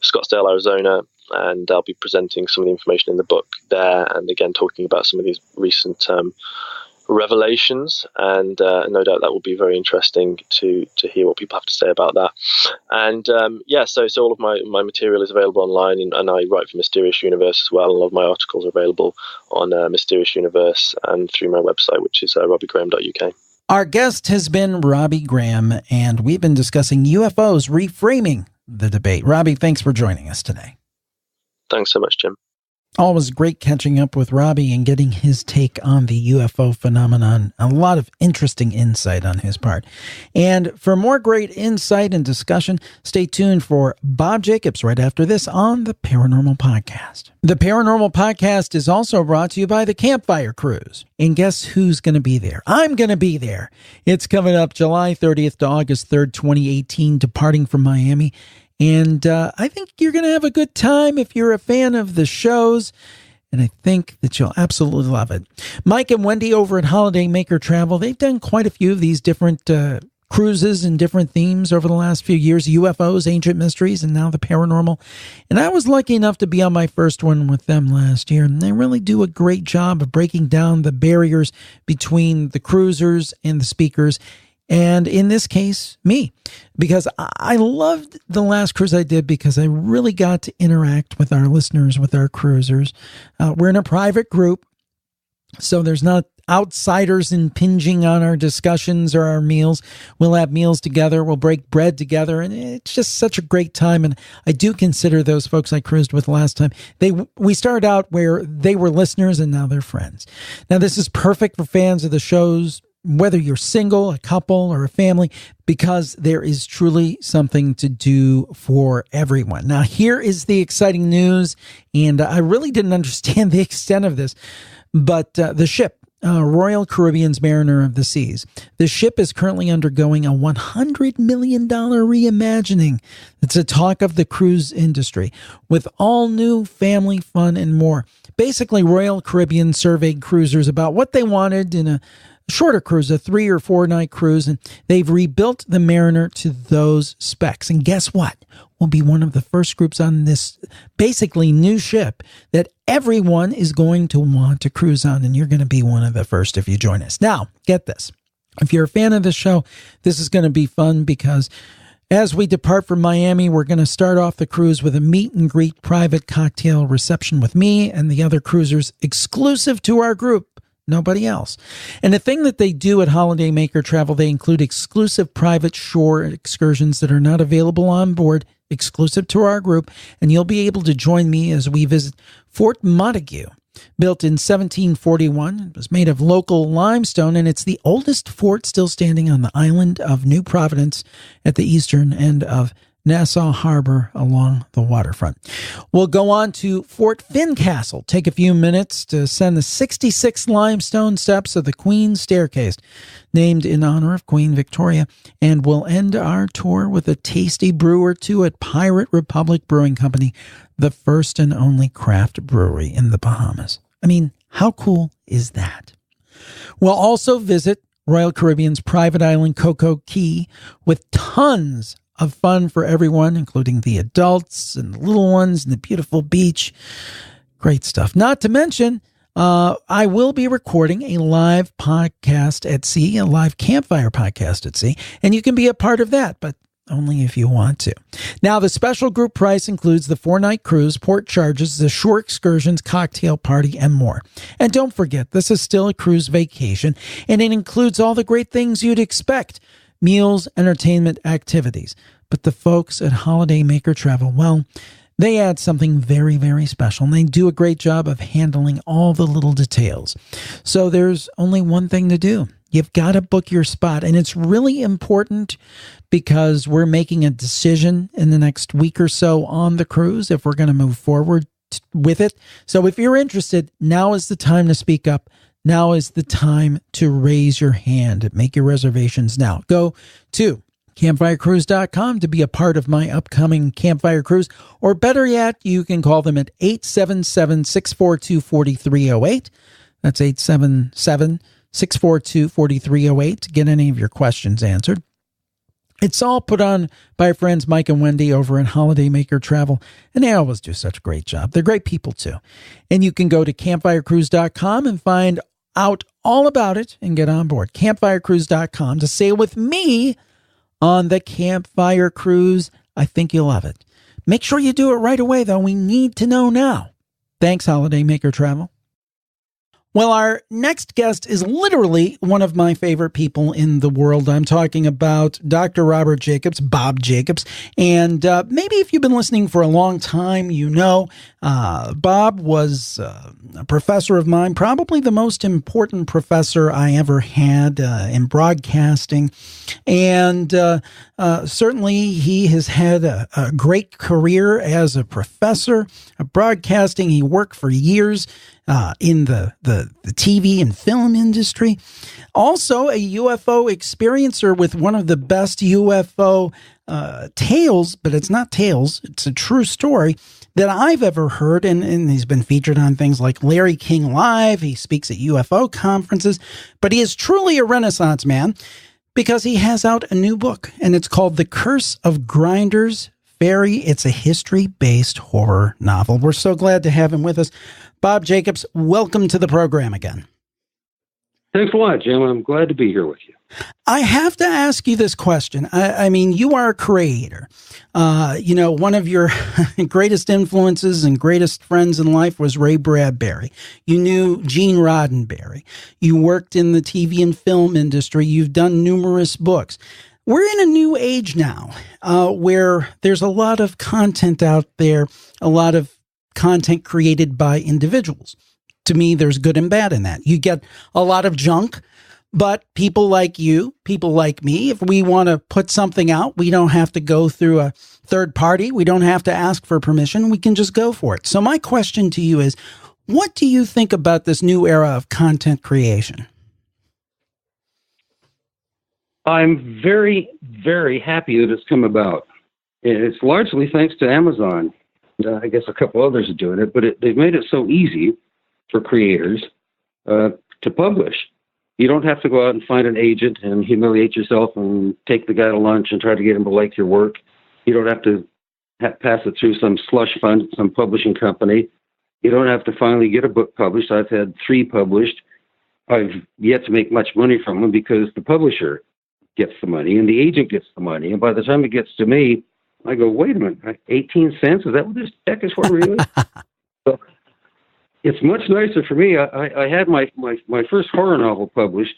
Scottsdale, Arizona. And I'll be presenting some of the information in the book there, and again talking about some of these recent revelations, and no doubt that will be very interesting to hear what people have to say about that. And so all of my material is available online, and I write for Mysterious Universe as well. A lot of my articles are available on Mysterious Universe and through my website, which is robbiegraham.uk. Our guest has been Robbie Graham, and we've been discussing UFOs reframing the debate. Robbie, thanks for joining us today. Thanks so much, Jim. Always great catching up with Robbie and getting his take on the UFO phenomenon. A lot of interesting insight on his part. And for more great insight and discussion, stay tuned for Bob Jacobs right after this on the Paranormal Podcast. The Paranormal Podcast is also brought to you by the Campfire Cruise. And guess who's going to be there? I'm going to be there. It's coming up July 30th to August 3rd, 2018, departing from Miami. And I think you're going to have a good time if you're a fan of the shows. And I think that you'll absolutely love it. Mike and Wendy over at Holiday Maker Travel, they've done quite a few of these different cruises and different themes over the last few years. UFOs, ancient mysteries, and now the paranormal. And I was lucky enough to be on my first one with them last year. And they really do a great job of breaking down the barriers between the cruisers and the speakers. And in this case, me, because I loved the last cruise I did because I really got to interact with our listeners, with our cruisers. We're in a private group, so there's not outsiders impinging on our discussions or our meals. We'll have meals together. We'll break bread together. And it's just such a great time. And I do consider those folks I cruised with last time. We started out where they were listeners and now they're friends. Now, this is perfect for fans of the shows, whether you're single, a couple, or a family, because there is truly something to do for everyone. Now, here is the exciting news, and I really didn't understand the extent of this, but the ship, Royal Caribbean's Mariner of the Seas, the ship is currently undergoing a $100 million reimagining. It's a talk of the cruise industry, with all new family fun and more. Basically, Royal Caribbean surveyed cruisers about what they wanted in a shorter cruise, a 3 or 4 night cruise, and they've rebuilt the Mariner to those specs. And guess what? We'll be one of the first groups on this basically new ship that everyone is going to want to cruise on, and you're going to be one of the first if you join us. Now, get this. If you're a fan of the show, this is going to be fun because as we depart from Miami, we're going to start off the cruise with a meet and greet private cocktail reception with me and the other cruisers exclusive to our group. Nobody else. And the thing that they do at Holiday Maker Travel, they include exclusive private shore excursions that are not available on board, exclusive to our group, and you'll be able to join me as we visit Fort Montague. Built in 1741, it was made of local limestone, and it's the oldest fort still standing on the island of New Providence at the eastern end of Nassau Harbor along the waterfront. We'll go on to Fort Fincastle. Take a few minutes to ascend the 66 limestone steps of the Queen's Staircase, named in honor of Queen Victoria, and we'll end our tour with a tasty brew or two at Pirate Republic Brewing Company, the first and only craft brewery in the Bahamas. I mean, how cool is that? We'll also visit Royal Caribbean's private island Coco Key with tons of fun for everyone, including the adults and the little ones and the beautiful beach. Great stuff. Not to mention, I will be recording a live podcast at sea, a live campfire podcast at sea, and you can be a part of that, but only if you want to. Now, the special group price includes the 4-night cruise, port charges, the shore excursions, cocktail party, and more. And don't forget, this is still a cruise vacation, and it includes all the great things you'd expect: meals, entertainment, activities. But the folks at Holiday Maker Travel, well, they add something very, very special, and they do a great job of handling all the little details. So there's only one thing to do. You've got to book your spot, and it's really important because we're making a decision in the next week or so on the cruise if we're going to move forward with it. So if you're interested, now is the time to speak up. Now is the time to raise your hand. Make your reservations now. Go to campfirecruise.com to be a part of my upcoming campfire cruise, or better yet, you can call them at 877-642-4308. That's 877-642-4308 to get any of your questions answered. It's all put on by our friends Mike and Wendy over at Holiday Maker Travel, and they always do such a great job. They're great people too. And you can go to campfirecruise.com and find out all about it and get on board. Campfirecruise.com to sail with me on the Campfire Cruise. I think you'll love it. Make sure you do it right away, though. We need to know now. Thanks, Holiday Maker Travel. Well, our next guest is literally one of my favorite people in the world. I'm talking about Dr. Robert Jacobs, Bob Jacobs. And maybe if you've been listening for a long time, you know Bob was a professor of mine, probably the most important professor I ever had in broadcasting. And certainly he has had a great career as a professor of broadcasting. He worked for years in the TV and film industry. Also a UFO experiencer with one of the best UFO tales, but it's not tales, it's a true story that I've ever heard. And he's been featured on things like Larry King Live. He speaks at UFO conferences, but he is truly a Renaissance man because he has out a new book, and it's called The Curse of Grinders Ferry. It's a history-based horror novel. We're so glad to have him with us. Bob Jacobs, welcome to the program again. Thanks a lot, Jim. I'm glad to be here with you. I have to ask you this question. I mean, you are a creator. One of your greatest influences and greatest friends in life was Ray Bradbury. You knew Gene Roddenberry. You worked in the TV and film industry. You've done numerous books. We're in a new age now where there's a lot of content out there, a lot of content created by individuals. To me, there's good and bad in that. You get a lot of junk, but people like you, people like me, if we want to put something out, we don't have to go through a third party. We don't have to ask for permission. We can just go for it. So my question to you is, what do you think about this new era of content creation? I'm very, very happy that it's come about. It's largely thanks to Amazon. I guess a couple others are doing it, but they've made it so easy for creators to publish. You don't have to go out and find an agent and humiliate yourself and take the guy to lunch and try to get him to like your work. You don't have to pass it through some slush fund, some publishing company. You don't have to finally get a book published. I've had 3 published. I've yet to make much money from them because the publisher gets the money and the agent gets the money. And by the time it gets to me, I go, wait a minute, 18 cents? Is that what this check is for, really? So it's much nicer for me. I had my first horror novel published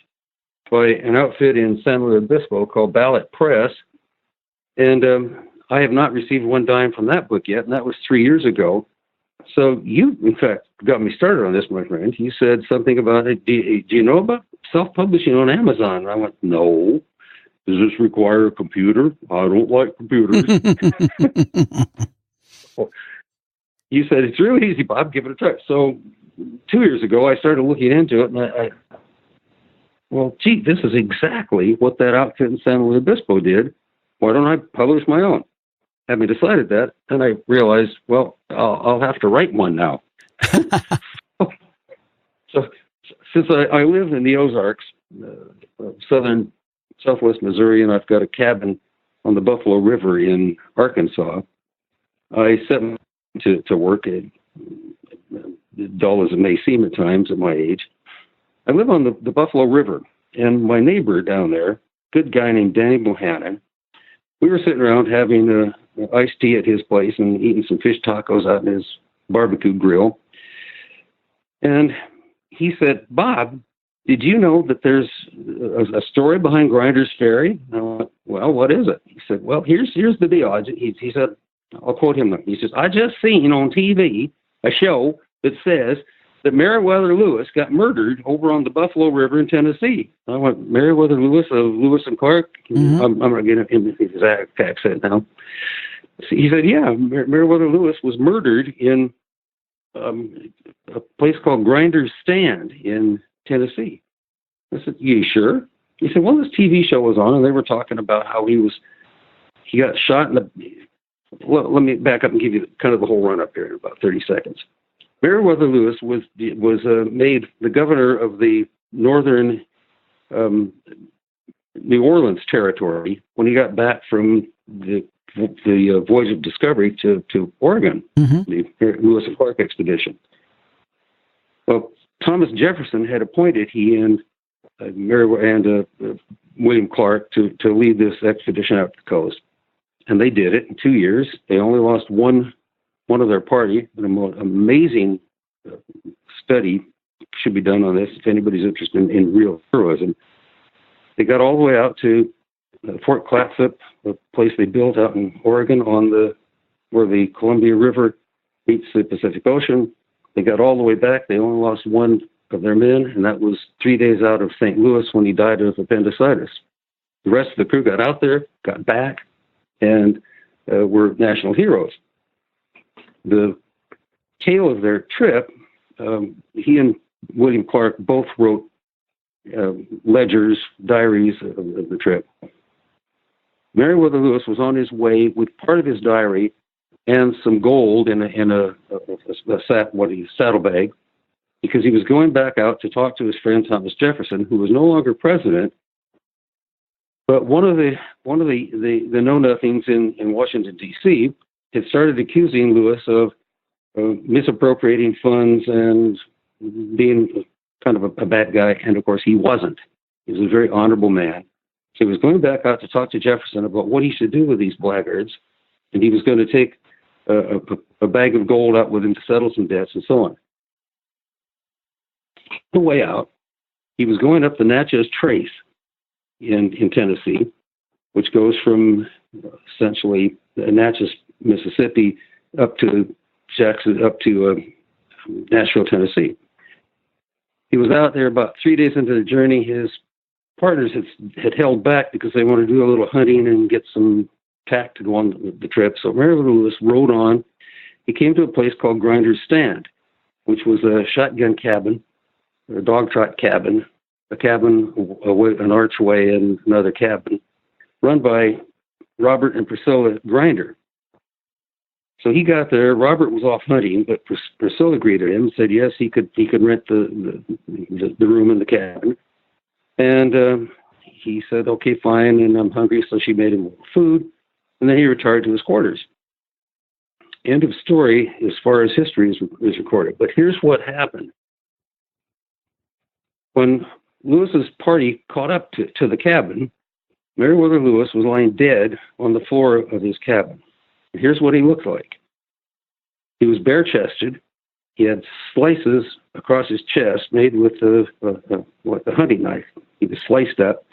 by an outfit in San Luis Obispo called Ballot Press. And I have not received one dime from that book yet, and that was 3 years ago. So you, in fact, got me started on this, my friend. You said something about it. Do you know about self-publishing on Amazon? And I went, no. Does this require a computer? I don't like computers. You said, it's really easy, Bob. Give it a try. So 2 years ago, I started looking into it, and well, gee, this is exactly what that outfit in San Luis Obispo did. Why don't I publish my own? Having decided that, and I realized, well, I'll have to write one now. So since I live in the Ozarks, southwest Missouri, and I've got a cabin on the Buffalo River in Arkansas, I set to work, dull as it may seem at times at my age. I live on the Buffalo River, and my neighbor down there, good guy named Danny Bohannon, we were sitting around having iced tea at his place and eating some fish tacos out in his barbecue grill. And he said, Bob, did you know that there's a story behind Grinders Ferry? And I went, well, what is it? He said, well, here's the deal. He said, I'll quote him. He says, I just seen on TV a show that says that Meriwether Lewis got murdered over on the Buffalo River in Tennessee. I went, Meriwether Lewis of Lewis and Clark? Mm-hmm. I'm not getting him his exact accent now. He said, yeah, Meriwether Lewis was murdered in a place called Grinders Stand in Tennessee. I said, you sure? He said, well, this TV show was on, and they were talking about how he got shot in the... Well, let me back up and give you kind of the whole run-up here in about 30 seconds. Meriwether Lewis was made the governor of the northern New Orleans territory when he got back from the voyage of discovery to Oregon, mm-hmm. the Lewis and Clark expedition. Well, Thomas Jefferson had appointed he and William Clark to lead this expedition out the coast. And they did it in 2 years. They only lost one of their party, an amazing study should be done on this if anybody's interested in real heroism. They got all the way out to Fort Clatsop, a place they built out in Oregon where the Columbia River meets the Pacific Ocean. They got all the way back. They only lost one of their men, and that was 3 days out of St. Louis when he died of appendicitis. The rest of the crew got out there, got back, and were national heroes. The tale of their trip, he and William Clark both wrote ledgers, diaries of the trip. Meriwether Lewis was on his way with part of his diary and some gold in a saddlebag, because he was going back out to talk to his friend Thomas Jefferson, who was no longer president. But one of the know-nothings in Washington, D.C. had started accusing Lewis of misappropriating funds and being kind of a bad guy. And, of course, he wasn't. He was a very honorable man. So he was going back out to talk to Jefferson about what he should do with these blackguards. And he was going to take a bag of gold out with him to settle some debts and so on. On the way out, he was going up the Natchez Trace in Tennessee, which goes from essentially Natchez, Mississippi, up to Nashville, Tennessee. He was out there about 3 days into the journey. His partners had held back because they wanted to do a little hunting and get some tack to go on the trip. So Meriwether Lewis rode on. He came to a place called Grinder's Stand, which was a shotgun cabin, a dog trot cabin, a cabin, an archway, and another cabin, run by Robert and Priscilla Grinder. So he got there. Robert was off hunting, but Priscilla greeted him and said yes, he could rent the room in the cabin. And he said, okay, fine, and I'm hungry, so she made him food, and then he retired to his quarters. End of story as far as history is recorded. But here's what happened. When Lewis's party caught up to the cabin, Meriwether Lewis was lying dead on the floor of his cabin. And here's what he looked like. He was bare-chested. He had slices across his chest made with a hunting knife. He was sliced up.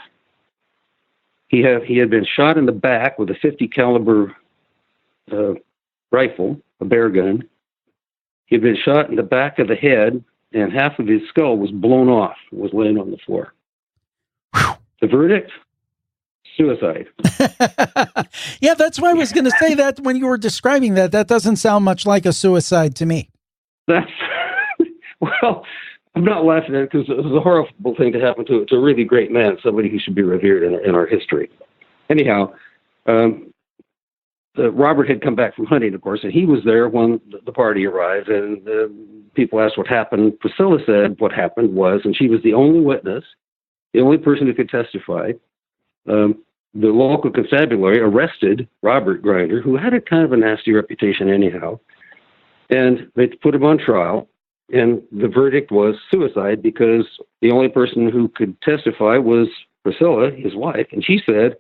He had been shot in the back with a .50 caliber rifle, a bear gun. He had been shot in the back of the head, and half of his skull was blown off, was laying on the floor. Whew. The verdict? Suicide. Yeah, that's why I was going to say that when you were describing that. That doesn't sound much like a suicide to me. That's, well, I'm not laughing at it because it was a horrible thing to happen to a really great man, somebody who should be revered in our history. Anyhow, Robert had come back from hunting, of course, and he was there when the party arrived, and people asked what happened. Priscilla said what happened was, and she was the only witness, the only person who could testify, the local constabulary arrested Robert Grinder, who had a kind of a nasty reputation anyhow, and they put him on trial, and the verdict was suicide because the only person who could testify was Priscilla, his wife, and she said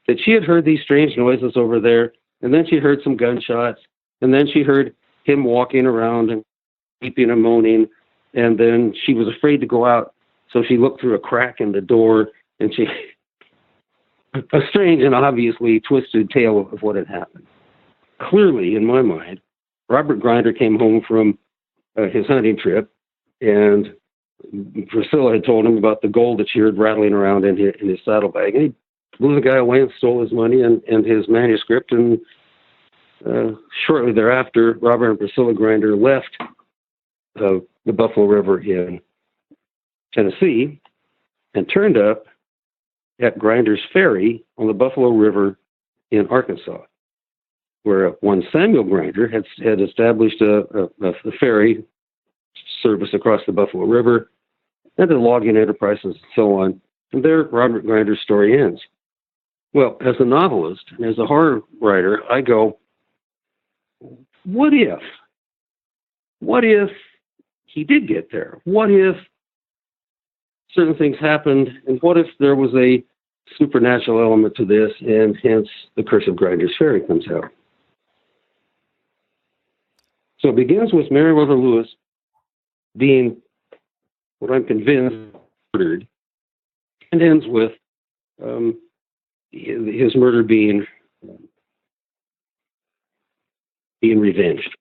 that she had heard these strange noises over there, and then she heard some gunshots, and then she heard him walking around and weeping and moaning, and then she was afraid to go out, so she looked through a crack in the door, and she... a strange and obviously twisted tale of what had happened. Clearly, in my mind, Robert Grinder came home from his hunting trip, and Priscilla had told him about the gold that she heard rattling around in his saddlebag, and he blew the guy away and stole his money and his manuscript, and shortly thereafter, Robert and Priscilla Grinder left the Buffalo River in Tennessee and turned up at Grinder's Ferry on the Buffalo River in Arkansas, where one Samuel Grinder had established a ferry service across the Buffalo River, and the logging enterprises and so on. And there, Robert Grinder's story ends. Well, as a novelist and as a horror writer, I go, what if? What if he did get there? What if certain things happened, and what if there was a supernatural element to this, and hence the curse of Grinder's Ferry comes out? So it begins with Meriwether Lewis being what I'm convinced murdered, and ends with his murder being revenged.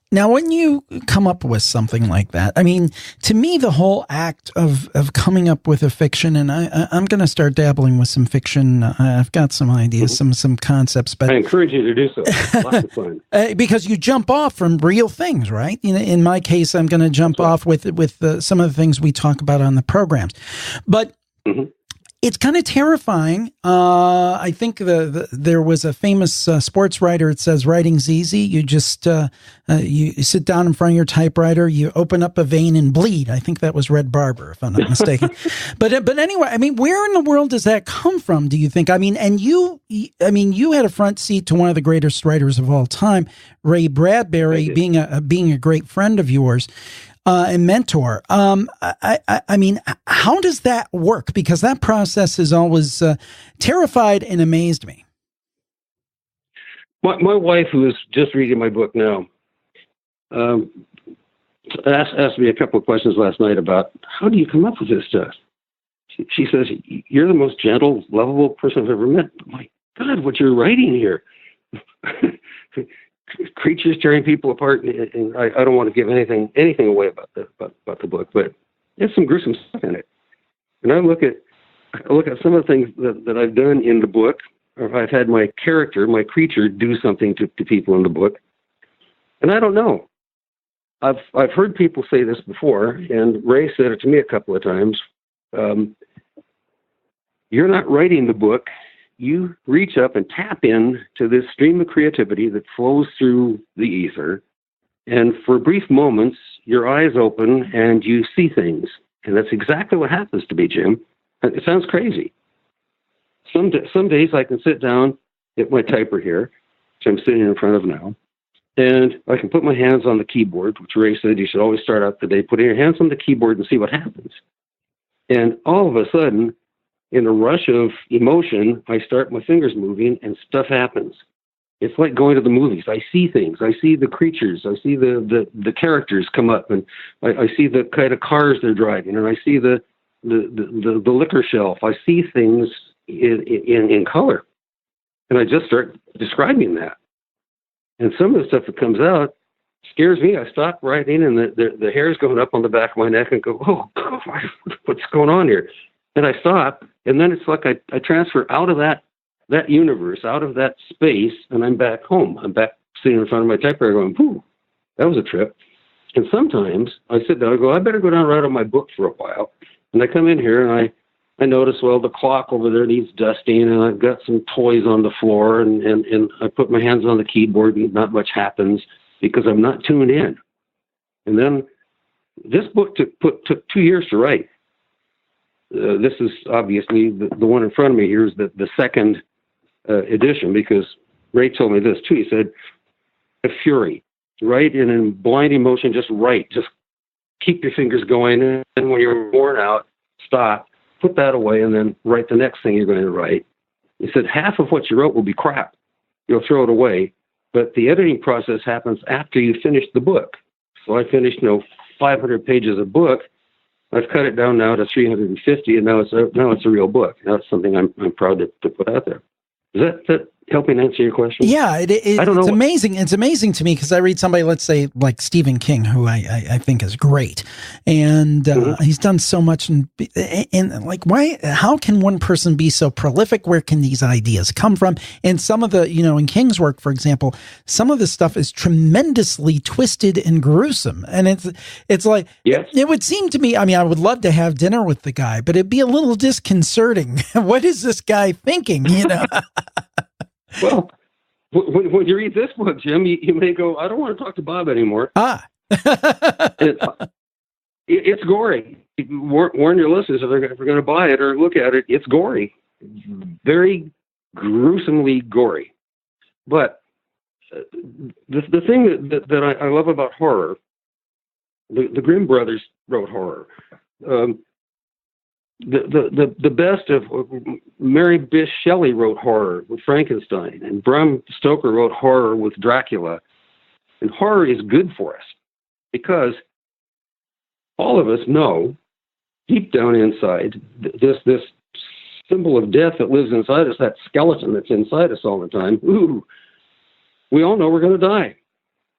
Now, when you come up with something like that, I mean, to me, the whole act of coming up with a fiction, and I'm going to start dabbling with some fiction. I've got some ideas, some concepts, but I encourage you to do so. Lots of fun. Because you jump off from real things, right? You know, in my case, I'm going to jump off with some of the things we talk about on the programs, but. It's kind of terrifying. I think there was a famous sports writer. It says writing's easy. You just you sit down in front of your typewriter, you open up a vein and bleed. I think that was Red Barber, if I'm not mistaken. But anyway, I mean, where in the world does that come from? Do you think? I mean, and you had a front seat to one of the greatest writers of all time, Ray Bradbury, being a great friend of yours. And mentor. I mean, how does that work? Because that process has always terrified and amazed me. My wife, who is just reading my book now, asked me a couple of questions last night about how do you come up with this stuff? She says, "You're the most gentle, lovable person I've ever met." My God, what you're writing here. Creatures tearing people apart, and I don't want to give anything away about the book, but there's some gruesome stuff in it. And I look at some of the things that I've done in the book, or I've had my creature, do something to people in the book, and I don't know. I've heard people say this before, and Ray said it to me a couple of times. You're not writing the book. You reach up and tap in to this stream of creativity that flows through the ether. And for brief moments, your eyes open and you see things. And that's exactly what happens to me, Jim. It sounds crazy. Some days I can sit down at my typer here, which I'm sitting in front of now, and I can put my hands on the keyboard, which Ray said you should always start out the day putting your hands on the keyboard and see what happens. And all of a sudden, in a rush of emotion, I start my fingers moving and stuff happens. It's like going to the movies. I see things. I see the creatures. I see the characters come up, and I see the kind of cars they're driving, and I see the liquor shelf. I see things in color, and I just start describing that. And some of the stuff that comes out scares me. I stop writing, and the hair's going up on the back of my neck, and go, "Oh, God, what's going on here?" And I stop, and then it's like I transfer out of that universe, out of that space, and I'm back home. I'm back sitting in front of my typewriter going, "Whew, that was a trip." And sometimes I sit down and go, "I better go down and write on my book for a while." And I come in here and I notice, well, the clock over there needs dusting, and I've got some toys on the floor, and I put my hands on the keyboard, and not much happens because I'm not tuned in. And then this book took 2 years to write. This is obviously the one in front of me here is the second edition, because Ray told me this too. He said, "A fury, write in blind emotion, just write, just keep your fingers going, and when you're worn out, stop, put that away, and then write the next thing you're going to write." He said, "Half of what you wrote will be crap. You'll throw it away, but the editing process happens after you finish the book." So I finished 500 pages of book. I've cut it down now to 350, and now it's a real book. Now it's something I'm proud to put out there. Is that helping answer your question? Yeah, it's amazing. It's amazing to me because I read somebody, let's say, like Stephen King, who I think is great, and he's done so much. And like, why? How can one person be so prolific? Where can these ideas come from? And some of the, in King's work, for example, some of the stuff is tremendously twisted and gruesome. And it's like, yes. It would seem to me. I mean, I would love to have dinner with the guy, but it'd be a little disconcerting. What is this guy thinking? Well, when you read this book, Jim, you may go, "I don't want to talk to Bob anymore." It's gory. Warn your listeners if they're going to buy it or look at it. It's gory, very gruesomely gory. But the thing that I love about horror, the Grimm brothers wrote horror. The best of Mary Bysshe Shelley wrote horror with Frankenstein, and Bram Stoker wrote horror with Dracula. And horror is good for us because all of us know, deep down inside, this symbol of death that lives inside us, that skeleton that's inside us all the time, we all know we're going to die.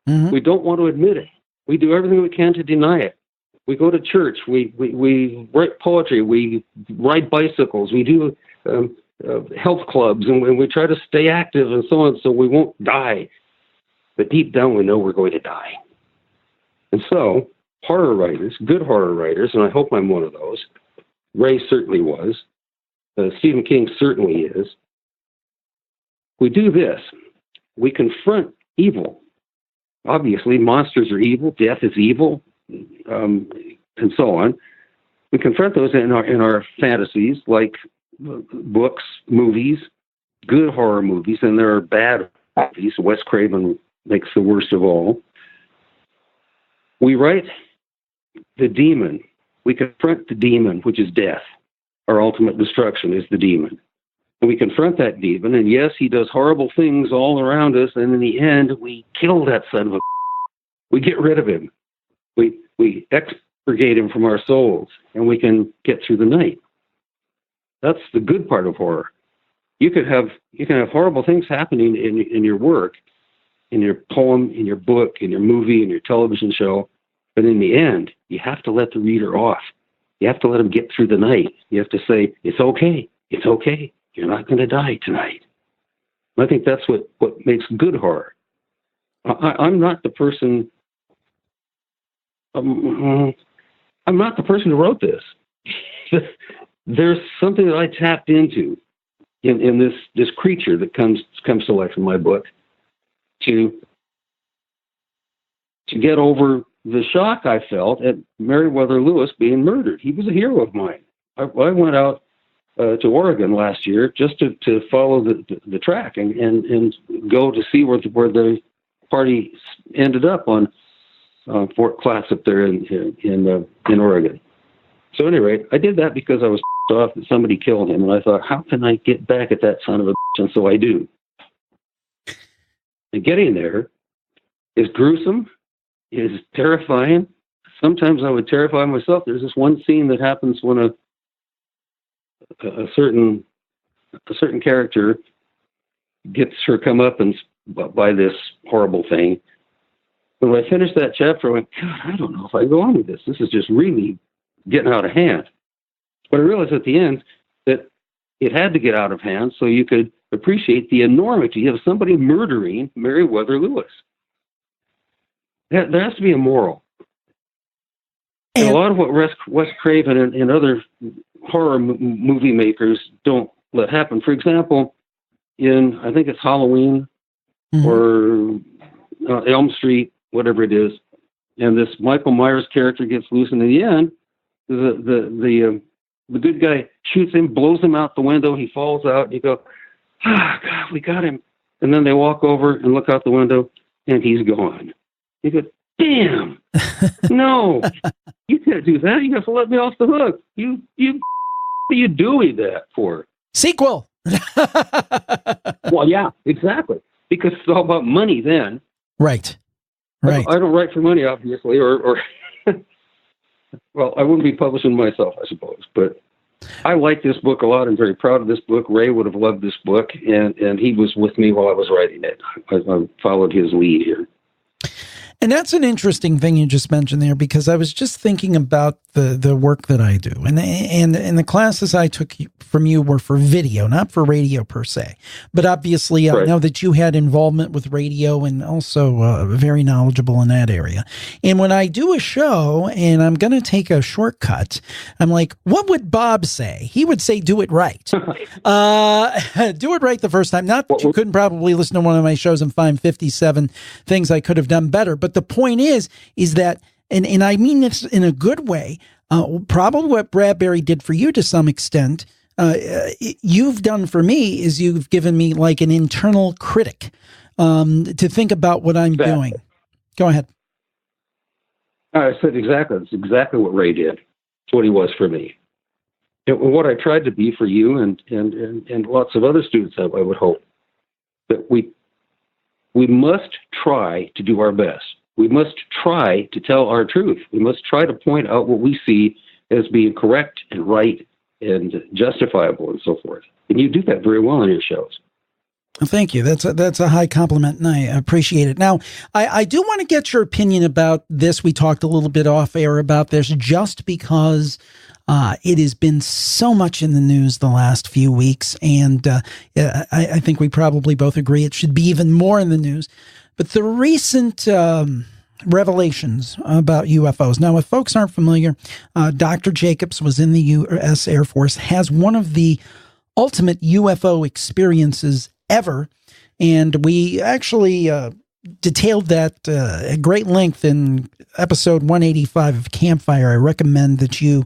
Mm-hmm. We don't want to admit it. We do everything we can to deny it. We go to church. We write poetry. We ride bicycles. We do health clubs, and we try to stay active and so on, so we won't die. But deep down, we know we're going to die. And so, horror writers, good horror writers, and I hope I'm one of those. Ray certainly was. Stephen King certainly is. We do this. We confront evil. Obviously, monsters are evil. Death is evil. And so on. We confront those in our fantasies, like books, movies, good horror movies, and there are bad movies. Wes Craven makes the worst of all. We write the demon. We confront the demon, which is death. Our ultimate destruction is the demon. And we confront that demon, and yes, he does horrible things all around us, and in the end, we kill that son of a... We get rid of him. We expurgate him from our souls, and we can get through the night. That's the good part of horror. You can have horrible things happening in your work, in your poem, in your book, in your movie, in your television show, but in the end, you have to let the reader off. You have to let them get through the night. You have to say, it's okay, it's okay. You're not going to die tonight. I think that's what makes good horror. I'm not the person... I'm not the person who wrote this. There's something that I tapped into in this creature that comes to life in my book to get over the shock I felt at Meriwether Lewis being murdered. He was a hero of mine. I went out to Oregon last year just to follow the track and go to see where the party ended up on Fort Class up there in Oregon. So at any rate, I did that because I was off that somebody killed him, and I thought, how can I get back at that son of a bitch? And so I do. And getting there is gruesome, is terrifying. Sometimes I would terrify myself. There's this one scene that happens when a certain character gets her comeuppance by this horrible thing. But when I finished that chapter, I went, God, I don't know if I go on with this. This is just really getting out of hand. But I realized at the end that it had to get out of hand so you could appreciate the enormity of somebody murdering Meriwether Lewis. There has to be a moral. And a lot of what Wes Craven and other horror movie makers don't let happen. For example, I think it's Halloween or Elm Street, whatever it is, and this Michael Myers character gets loose, and in the end, the good guy shoots him, blows him out the window, he falls out, and you go, God, we got him. And then they walk over and look out the window, and he's gone. You go, damn, no, you can't do that. You have to let me off the hook. What are you doing that for? Sequel. Well, yeah, exactly. Because it's all about money then. Right. I don't write for money, obviously, or well, I wouldn't be publishing myself, I suppose. But I like this book a lot. I'm very proud of this book. Ray would have loved this book, and he was with me while I was writing it. I followed his lead here. And that's an interesting thing you just mentioned there, because I was just thinking about the work that I do. And the classes I took from you were for video, not for radio per se. But obviously, I know that you had involvement with radio and also very knowledgeable in that area. And when I do a show and I'm going to take a shortcut, I'm like, what would Bob say? He would say, do it right. Do it right the first time. Not that you couldn't probably listen to one of my shows and find 57 things I could have done better. But the point is that, and I mean this in a good way, probably what Bradbury did for you to some extent, you've done for me is you've given me like an internal critic to think about what I'm doing. Go ahead. I said exactly. That's exactly what Ray did. It's what he was for me. What I tried to be for you and lots of other students, I would hope, that we must try to do our best. we must try to tell our truth. We must try to point out what we see as being correct and right and justifiable and so forth. And you do that very well in your shows. Thank you. That's a high compliment, and I appreciate it. Now, I do want to get your opinion about this. We talked a little bit off air about this, just because it has been so much in the news the last few weeks, and I think we probably both agree it should be even more in the news. But the recent revelations about UFOs. Now, if folks aren't familiar, Dr. Jacobs was in the U.S. Air Force, has one of the ultimate UFO experiences ever, and we actually detailed that at great length in episode 185 of Campfire. I recommend that you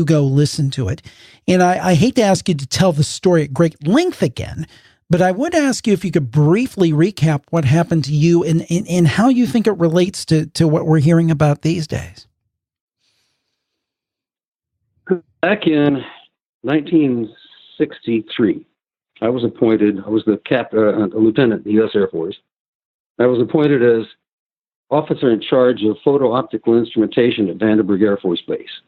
go listen to it. And I hate to ask you to tell the story at great length again, but I would ask you if you could briefly recap what happened to you and how you think it relates to what we're hearing about these days. Back in 1963, I was appointed, I was a lieutenant in the U.S. Air Force. I was appointed as officer in charge of photo-optical instrumentation at Vandenberg Air Force Base.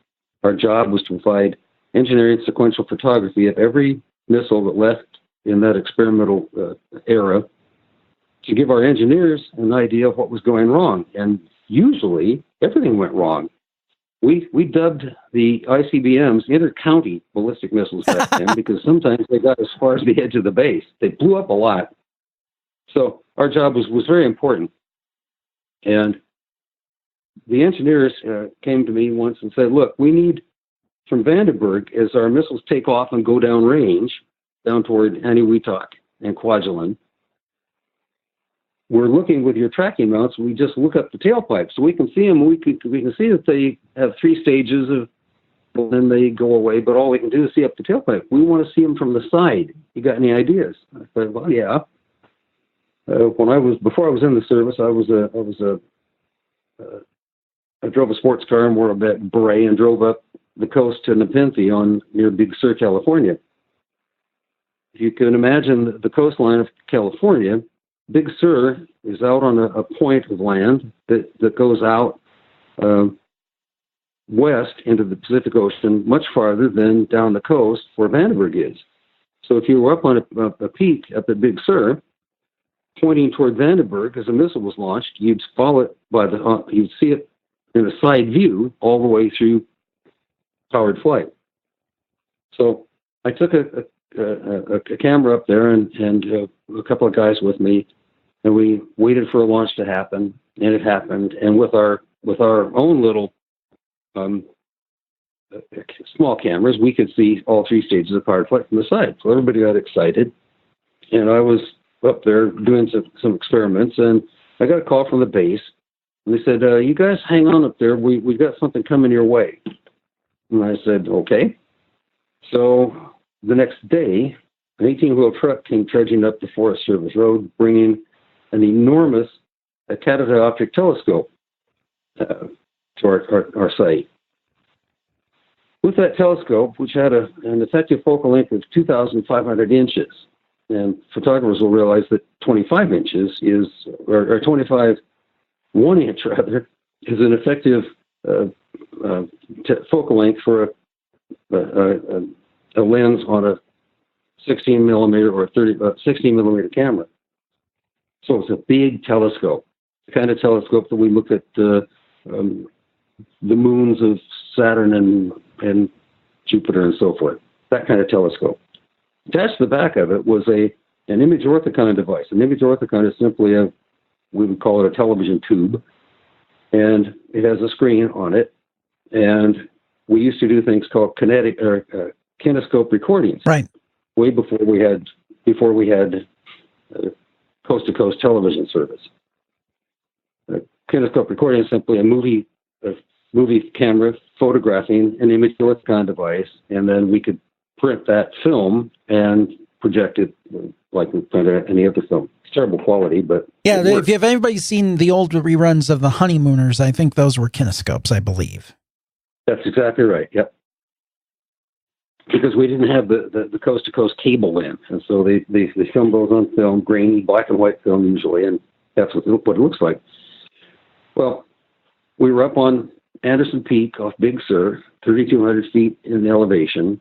Our job was to provide engineering sequential photography of every missile that left in that experimental era to give our engineers an idea of what was going wrong. And usually, everything went wrong. We dubbed the ICBMs inter-county ballistic missiles back then because sometimes they got as far as the edge of the base. They blew up a lot. So our job was very important. And the engineers came to me once and said, look, we need from Vandenberg, as our missiles take off and go down range, down toward Eniwetok and Kwajalein, we're looking with your tracking mounts, we just look up the tailpipe so we can see them. We can see that they have 3 stages of, well, then they go away, but all we can do is see up the tailpipe. We want to see them from the side. You got any ideas? I said, well, yeah. Before I was in the service, I drove a sports car and wore a beret and drove up the coast to Nepenthe near Big Sur, California. If you can imagine the coastline of California, Big Sur is out on a point of land that goes out west into the Pacific Ocean, much farther than down the coast where Vandenberg is. So if you were up on a peak up at Big Sur, pointing toward Vandenberg as a missile was launched, you'd follow it you'd see it in a side view all the way through powered flight. So I took a camera up there and a couple of guys with me, and we waited for a launch to happen, and it happened. And with our own little small cameras, we could see all 3 stages of powered flight from the side. So everybody got excited, and I was up there doing some experiments, and I got a call from the base, and they said, "You guys hang on up there. We've got something coming your way." And I said, "Okay." So the next day, an 18-wheel truck came trudging up the Forest Service Road, bringing an enormous catadioptric telescope to our site. With that telescope, which had an effective focal length of 2,500 inches, and photographers will realize that 25 inches or 1 inch rather, is an effective focal length for a lens on a 16 millimeter or 16 millimeter camera. So it's a big telescope, the kind of telescope that we look at the moons of Saturn and Jupiter and so forth. That kind of telescope. Attached to the back of it was an image orthicon device. An image orthicon is simply we would call it a television tube, and it has a screen on it. And we used to do things called kinescope recordings, right? Way before we had coast-to-coast television service. Kinescope recording is simply a movie camera photographing an image orthicon device, and then we could print that film and project it like we print any other film. It's terrible quality, but yeah. If anybody's seen the old reruns of The Honeymooners, I think those were kinescopes, I believe. That's exactly right. Yep. Because we didn't have the coast-to-coast cable in, and so they filmed those on film, grainy black and white film usually, and that's what it looks like. Well, we were up on Anderson Peak off Big Sur, 3,200 feet in elevation,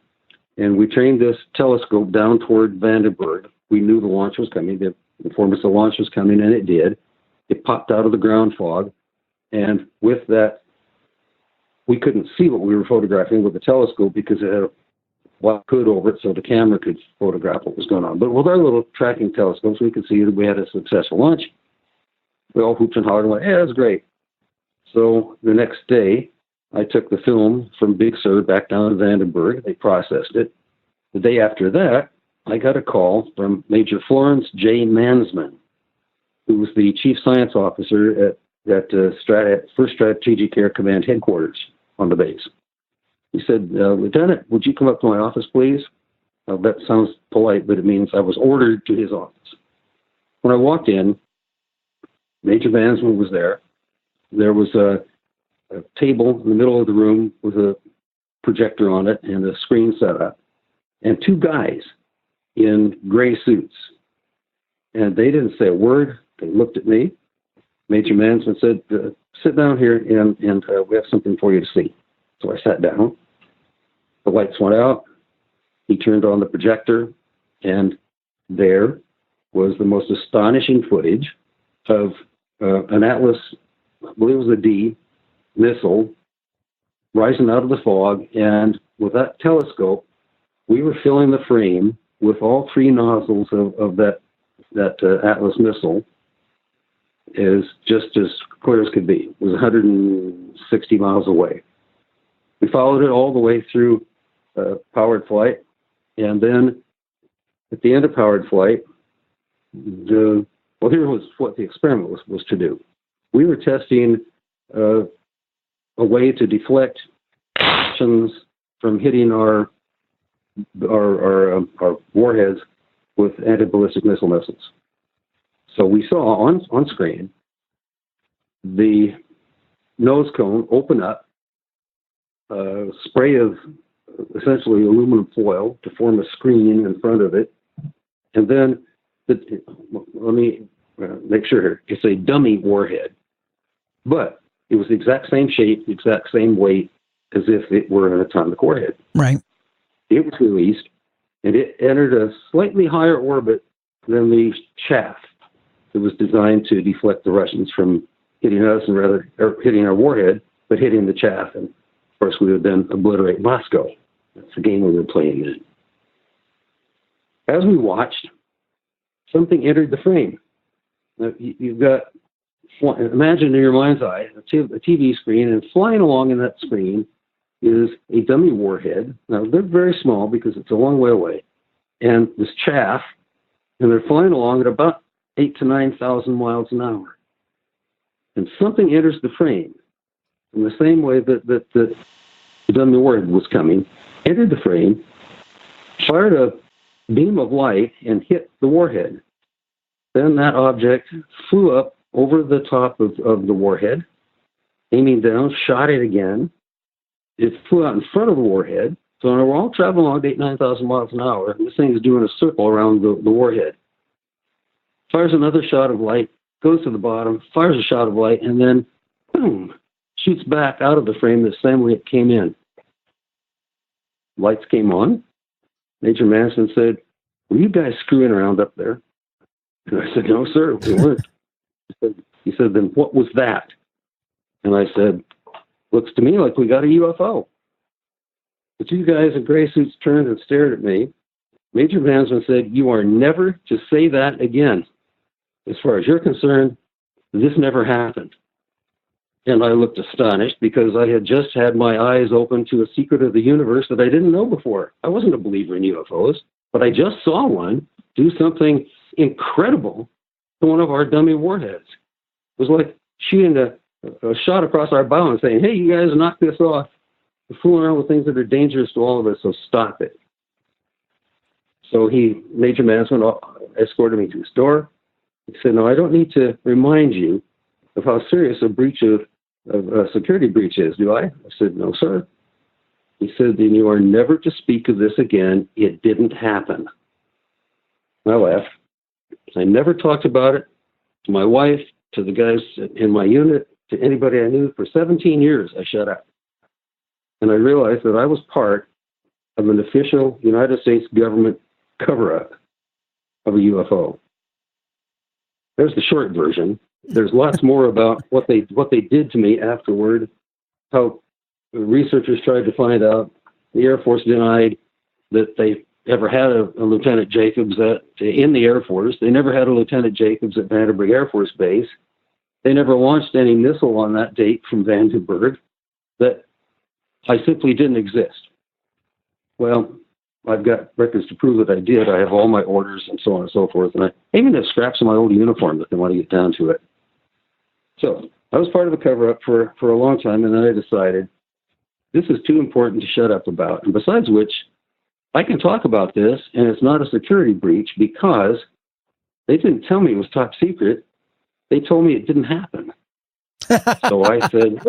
and we trained this telescope down toward Vandenberg. We knew the launch was coming. They informed us the launch was coming, and it did. It popped out of the ground fog, and with that, we couldn't see what we were photographing with the telescope because it had a black hood over it, so the camera could photograph what was going on. But with our little tracking telescopes, we could see that we had a successful launch. We all whooped and hollered and went, "Yeah, that's great." So the next day, I took the film from Big Sur back down to Vandenberg. They processed it. The day after that, I got a call from Major Florence J. Mansman, who was the Chief Science Officer at First Strategic Air Command headquarters on the base. He said, "Lieutenant, would you come up to my office, please?" That sounds polite, but it means I was ordered to his office. When I walked in, Major Mansman was there. There was a table in the middle of the room with a projector on it and a screen set up, and two guys in gray suits. And they didn't say a word. They looked at me. Major Mansman said, "Sit down here, and we have something for you to see." So I sat down. The lights went out. He turned on the projector, and there was the most astonishing footage of an Atlas, I believe it was a D, missile rising out of the fog. And with that telescope, we were filling the frame with all three nozzles of that Atlas missile. Is just as clear as could be. It was 160 miles away. We followed it all the way through powered flight, and then at the end of powered flight, here was what the experiment was to do. We were testing a way to deflect actions from hitting our warheads with anti-ballistic missile missiles. So we saw on screen the nose cone open up, a spray of essentially aluminum foil to form a screen in front of it, and then let me make sure here. It's a dummy warhead, but it was the exact same shape, the exact same weight as if it were an atomic warhead. Right. It was released, and it entered a slightly higher orbit than the chaff. It was designed to deflect the Russians from hitting us, and rather hitting our warhead, but hitting the chaff. And of course, we would then obliterate Moscow. That's the game we were playing in. As we watched, something entered the frame. Now, you've got, imagine in your mind's eye, a TV screen, and flying along in that screen is a dummy warhead. Now, they're very small because it's a long way away. And this chaff, and they're flying along at about 8,000 to 9,000 miles an hour. And something enters the frame in the same way that the dummy warhead was coming, entered the frame, fired a beam of light, and hit the warhead. Then that object flew up over the top of the warhead, aiming down, shot it again. It flew out in front of the warhead. So we're all traveling along at 8,000 to 9,000 miles an hour, and this thing is doing a circle around the warhead. Fires another shot of light, goes to the bottom, fires a shot of light, and then, boom, shoots back out of the frame the same way it came in. Lights came on. Major Mansman said, "Were you guys screwing around up there?" And I said, "No, sir, we weren't." He said, "Then what was that?" And I said, "Looks to me like we got a UFO." The two guys in gray suits turned and stared at me. Major Mansman said, "You are never to say that again. As far as you're concerned, this never happened." And I looked astonished because I had just had my eyes open to a secret of the universe that I didn't know before. I wasn't a believer in UFOs, but I just saw one do something incredible to one of our dummy warheads. It was like shooting a shot across our bow and saying, "Hey, you guys, knock this off. You're fooling around with things that are dangerous to all of us, so stop it." So Major Mansman escorted me to his door. He said, "No, I don't need to remind you of how serious a breach of a security breach is, do I?" I said, "No, sir." He said, "Then you are never to speak of this again. It didn't happen." I laughed. I never talked about it to my wife, to the guys in my unit, to anybody I knew. For 17 years, I shut up. And I realized that I was part of an official United States government cover-up of a UFO. There's the short version. There's lots more about what they did to me afterward, how researchers tried to find out. The Air Force denied that they ever had a Lieutenant Jacobs in the Air Force. They never had a Lieutenant Jacobs at Vandenberg Air Force Base. They never launched any missile on that date from Vandenberg. That I simply didn't exist. Well, I've got records to prove that I did. I have all my orders and so on and so forth. And I even have scraps of my old uniform if they want to get down to it. So I was part of the cover-up for a long time, and then I decided this is too important to shut up about. And besides which, I can talk about this, and it's not a security breach because they didn't tell me it was top secret. They told me it didn't happen. So I said,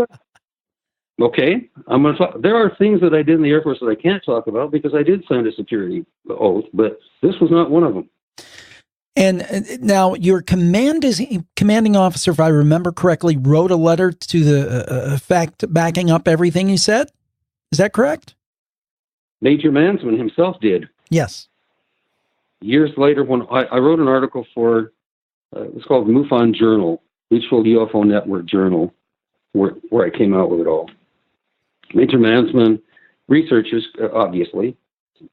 okay, I'm going to talk. There are things that I did in the Air Force that I can't talk about because I did sign a security oath, but this was not one of them. And now your commanding officer, if I remember correctly, wrote a letter to the effect backing up everything you said. Is that correct? Major Mansman himself did. Yes. Years later, when I wrote an article for, it's called MUFON Journal, Mutual UFO Network Journal, where I came out with it all. Major Mansman, researchers, obviously,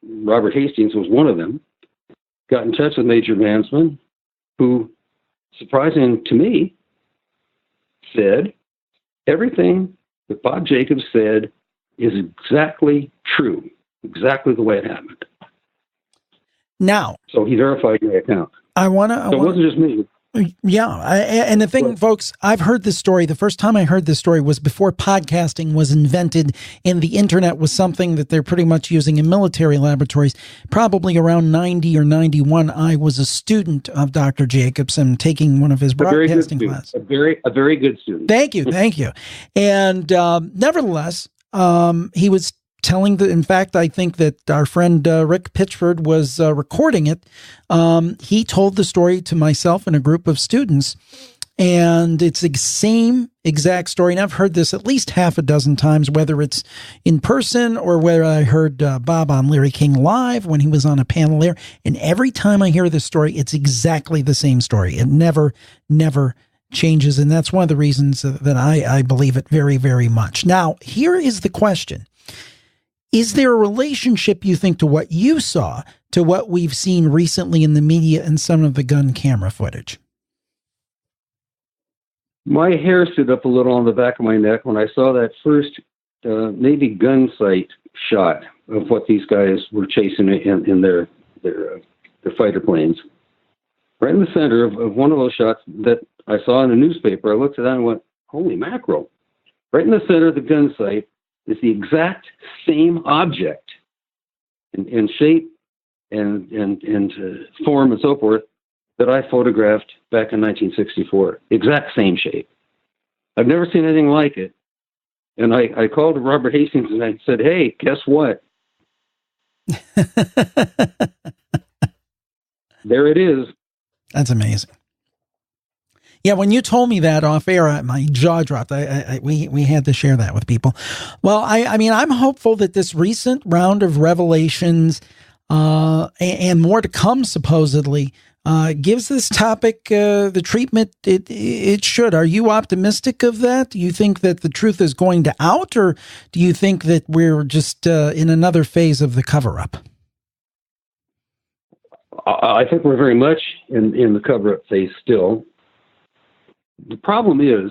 Robert Hastings was one of them, got in touch with Major Mansman, who, surprising to me, said everything that Bob Jacobs said is exactly true, exactly the way it happened. Now, so he verified my account. So it wasn't just me. Yeah. And the thing, folks, I've heard this story. The first time I heard this story was before podcasting was invented and the internet was something that they're pretty much using in military laboratories. Probably around 90 or 91, I was a student of Dr. Jacobson taking one of his broadcasting classes. A very good student. Thank you. Thank you. And nevertheless, he was telling in fact, I think that our friend Rick Pitchford was recording it. He told the story to myself and a group of students, and it's the same exact story. And I've heard this at least half a dozen times, whether it's in person or whether I heard Bob on Larry King Live when he was on a panel there. And every time I hear this story, it's exactly the same story. It never changes. And that's one of the reasons that I believe it very, very much. Now, here is the question. Is there a relationship, you think, to what you saw to what we've seen recently in the media and some of the gun camera footage? My hair stood up a little on the back of my neck when I saw that first Navy gun sight shot of what these guys were chasing in their fighter planes. Right in the center of one of those shots that I saw in the newspaper, I looked at that and went, holy mackerel. Right in the center of the gun sight is the exact same object in shape and form and so forth that I photographed back in 1964. Exact same shape. I've never seen anything like it. And I called Robert Hastings and I said, hey, guess what? There it is. That's amazing. Yeah, when you told me that off air, my jaw dropped. We had to share that with people. Well, I mean, I'm hopeful that this recent round of revelations and more to come, supposedly, gives this topic the treatment it should. Are you optimistic of that? Do you think that the truth is going to out, or do you think that we're just in another phase of the cover-up? I think we're very much in the cover-up phase still. The problem is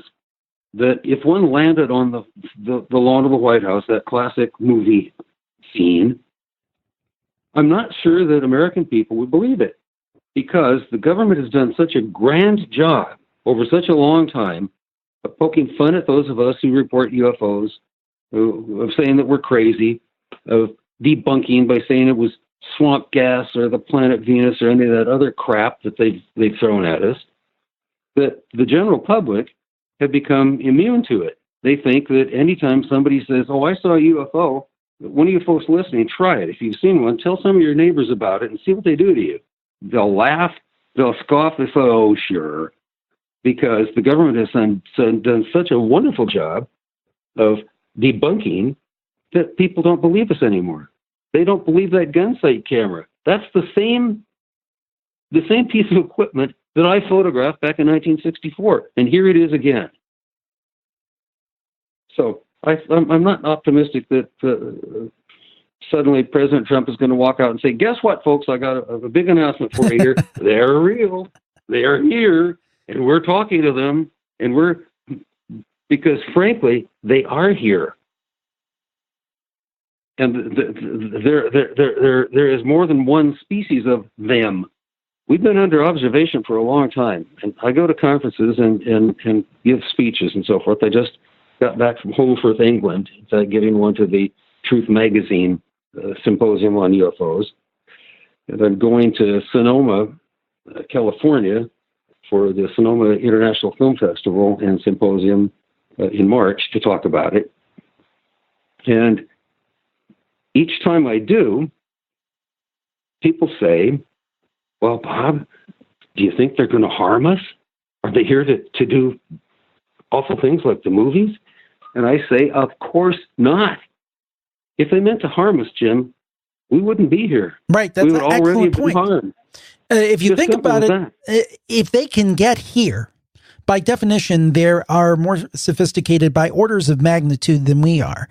that if one landed on the lawn of the White House, that classic movie scene, I'm not sure that American people would believe it, because the government has done such a grand job over such a long time of poking fun at those of us who report UFOs, of saying that we're crazy, of debunking by saying it was swamp gas or the planet Venus or any of that other crap that they've thrown at us, that the general public have become immune to it. They think that anytime somebody says, oh, I saw a UFO, one of you folks listening, try it. If you've seen one, tell some of your neighbors about it and see what they do to you. They'll laugh, they'll scoff, they say, oh, sure. because the government has done such a wonderful job of debunking that people don't believe us anymore. They don't believe that gun sight camera. That's the same piece of equipment that I photographed back in 1964, and here it is again. So I'm not optimistic that suddenly President Trump is going to walk out and say, "Guess what, folks? I got a big announcement for you here. They're real. They're here, and we're talking to them, and because frankly, they are here." And there is more than one species of them. We've been under observation for a long time. And I go to conferences and give speeches and so forth. I just got back from Holmfirth, England, giving one to the Truth Magazine symposium on UFOs. And I'm going to Sonoma, California, for the Sonoma International Film Festival and Symposium in March to talk about it. And each time I do, people say, "Well, Bob, do you think they're going to harm us? Are they here to do awful things like the movies?" And I say, "Of course not. If they meant to harm us, Jim, we wouldn't be here. Right, that's we would an already excellent have been point. harmed." If you Just think simple about as it, if they can get here, by definition, they are more sophisticated by orders of magnitude than we are.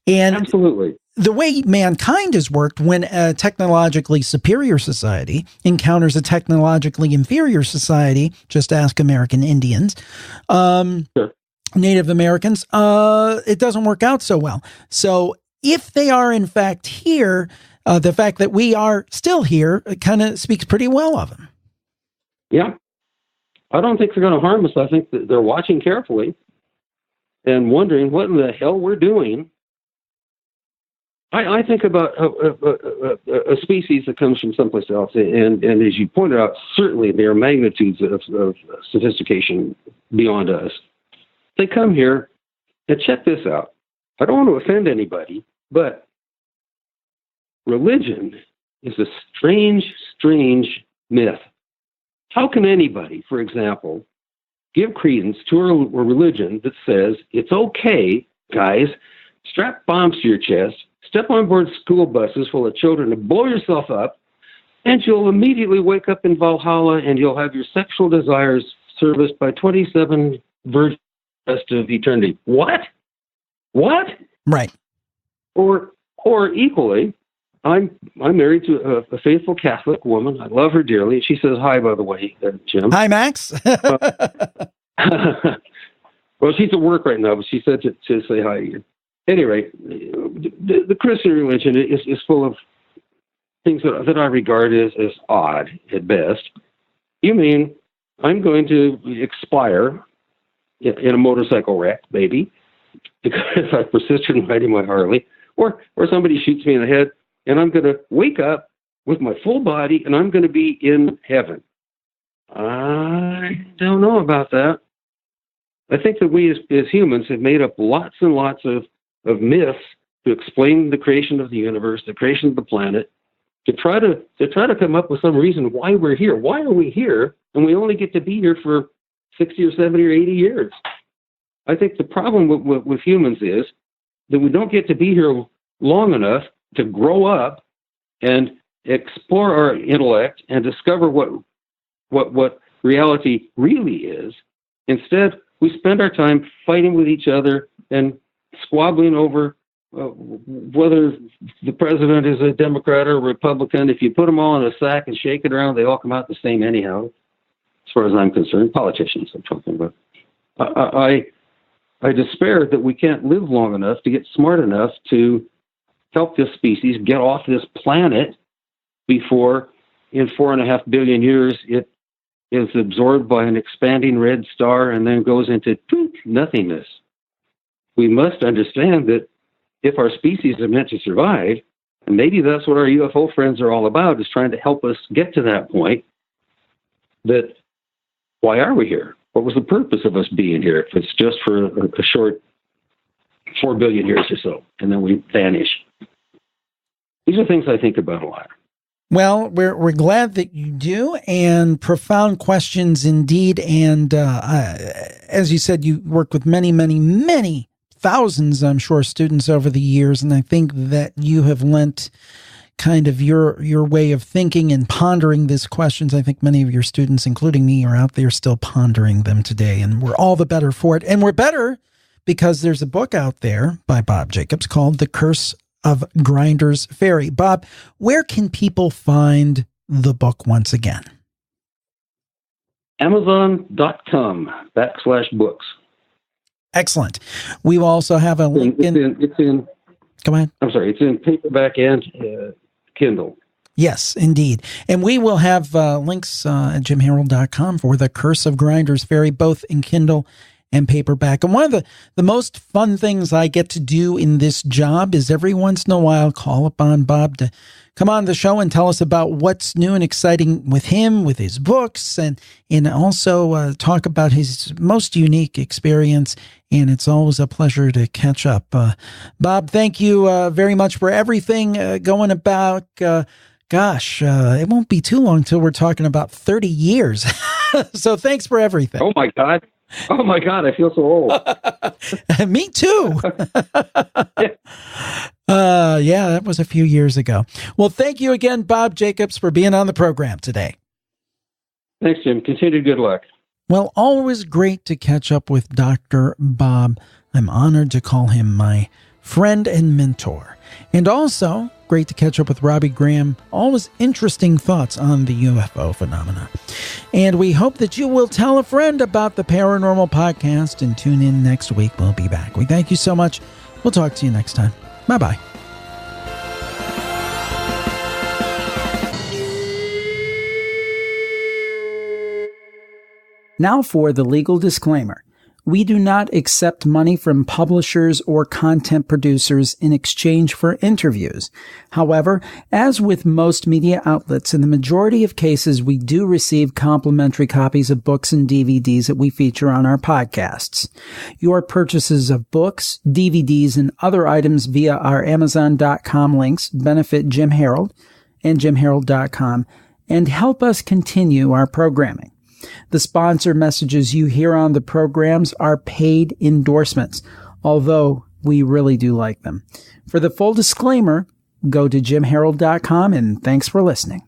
And absolutely. The way mankind has worked, when a technologically superior society encounters a technologically inferior society, just ask American Indians, Sure. Native Americans, it doesn't work out so well. So if they are in fact here, the fact that we are still here kind of speaks pretty well of them. Yeah. I don't think they're going to harm us. I think that they're watching carefully and wondering what in the hell we're doing. I think about a species that comes from someplace else, and as you pointed out, certainly there are magnitudes of sophistication beyond us. They come here, and check this out. I don't want to offend anybody, but religion is a strange, strange myth. How can anybody, for example, give credence to a religion that says it's okay, guys, strap bombs to your chest, step on board school buses full of children and blow yourself up, and you'll immediately wake up in Valhalla and you'll have your sexual desires serviced by 27 virgins the rest of eternity. What? Right. Or equally, I'm married to a faithful Catholic woman. I love her dearly. She says hi, by the way, Jim. Hi, Max. Well, she's at work right now, but she said to say hi to you. At any rate, the Christian religion is full of things that I regard as odd at best. You mean I'm going to expire in a motorcycle wreck, maybe, because I persisted in riding my Harley, or somebody shoots me in the head, and I'm going to wake up with my full body, and I'm going to be in heaven. I don't know about that. I think that we as humans have made up lots and lots of myths to explain the creation of the universe, the creation of the planet, to try to come up with some reason why we're here. Why are we here? And we only get to be here for 60 or 70 or 80 years. I think the problem with humans is that we don't get to be here long enough to grow up and explore our intellect and discover what reality really is. Instead, we spend our time fighting with each other and squabbling over whether the president is a Democrat or a Republican. If you put them all in a sack and shake it around, they all come out the same anyhow, as far as I'm concerned. Politicians, I'm talking about. I despair that we can't live long enough to get smart enough to help this species get off this planet before, in 4.5 billion years, it is absorbed by an expanding red star and then goes into nothingness. We must understand that if our species are meant to survive, and maybe that's what our UFO friends are all about, is trying to help us get to that point, that why are we here? What was the purpose of us being here if it's just for a short 4 billion years or so, and then we vanish? These are things I think about a lot. Well, we're glad that you do, and profound questions indeed. And as you said, you work with many, many, many thousands, I'm sure, students over the years, and I think that you have lent kind of your way of thinking and pondering these questions. I think many of your students, including me, are out there still pondering them today, and we're all the better for it. And we're better because there's a book out there by Bob Jacobs called The Curse of Grinder's Ferry. Bob, where can people find the book once again? Amazon.com/books. Excellent. We will also have a link It's in. Go ahead. I'm sorry. It's in paperback and Kindle. Yes, indeed. And we will have links at jimharold.com for The Curse of Grinder's Ferry, both in Kindle and paperback. And one of the most fun things I get to do in this job is every once in a while call upon Bob to come on the show and tell us about what's new and exciting with him, with his books, and also talk about his most unique experience. And it's always a pleasure to catch up. Bob, thank you very much for everything going about. It won't be too long till we're talking about 30 years. So thanks for everything. Oh, my God. I feel so old. Me too. Yeah, that was a few years ago. Well, thank you again, Bob Jacobs, for being on the program today. Thanks, Jim. Continued good luck. Well, always great to catch up with Dr. Bob. I'm honored to call him my friend and mentor. And also great to catch up with Robbie Graham. Always interesting thoughts on the UFO phenomena. And we hope that you will tell a friend about the Paranormal Podcast and tune in next week. We'll be back. We thank you so much. We'll talk to you next time. Bye-bye. Now for the legal disclaimer. We do not accept money from publishers or content producers in exchange for interviews. However, as with most media outlets, in the majority of cases, we do receive complimentary copies of books and DVDs that we feature on our podcasts. Your purchases of books, DVDs, and other items via our Amazon.com links benefit Jim Harold and jimharold.com and help us continue our programming. The sponsor messages you hear on the programs are paid endorsements, although we really do like them. For the full disclaimer, go to jimharold.com, and thanks for listening.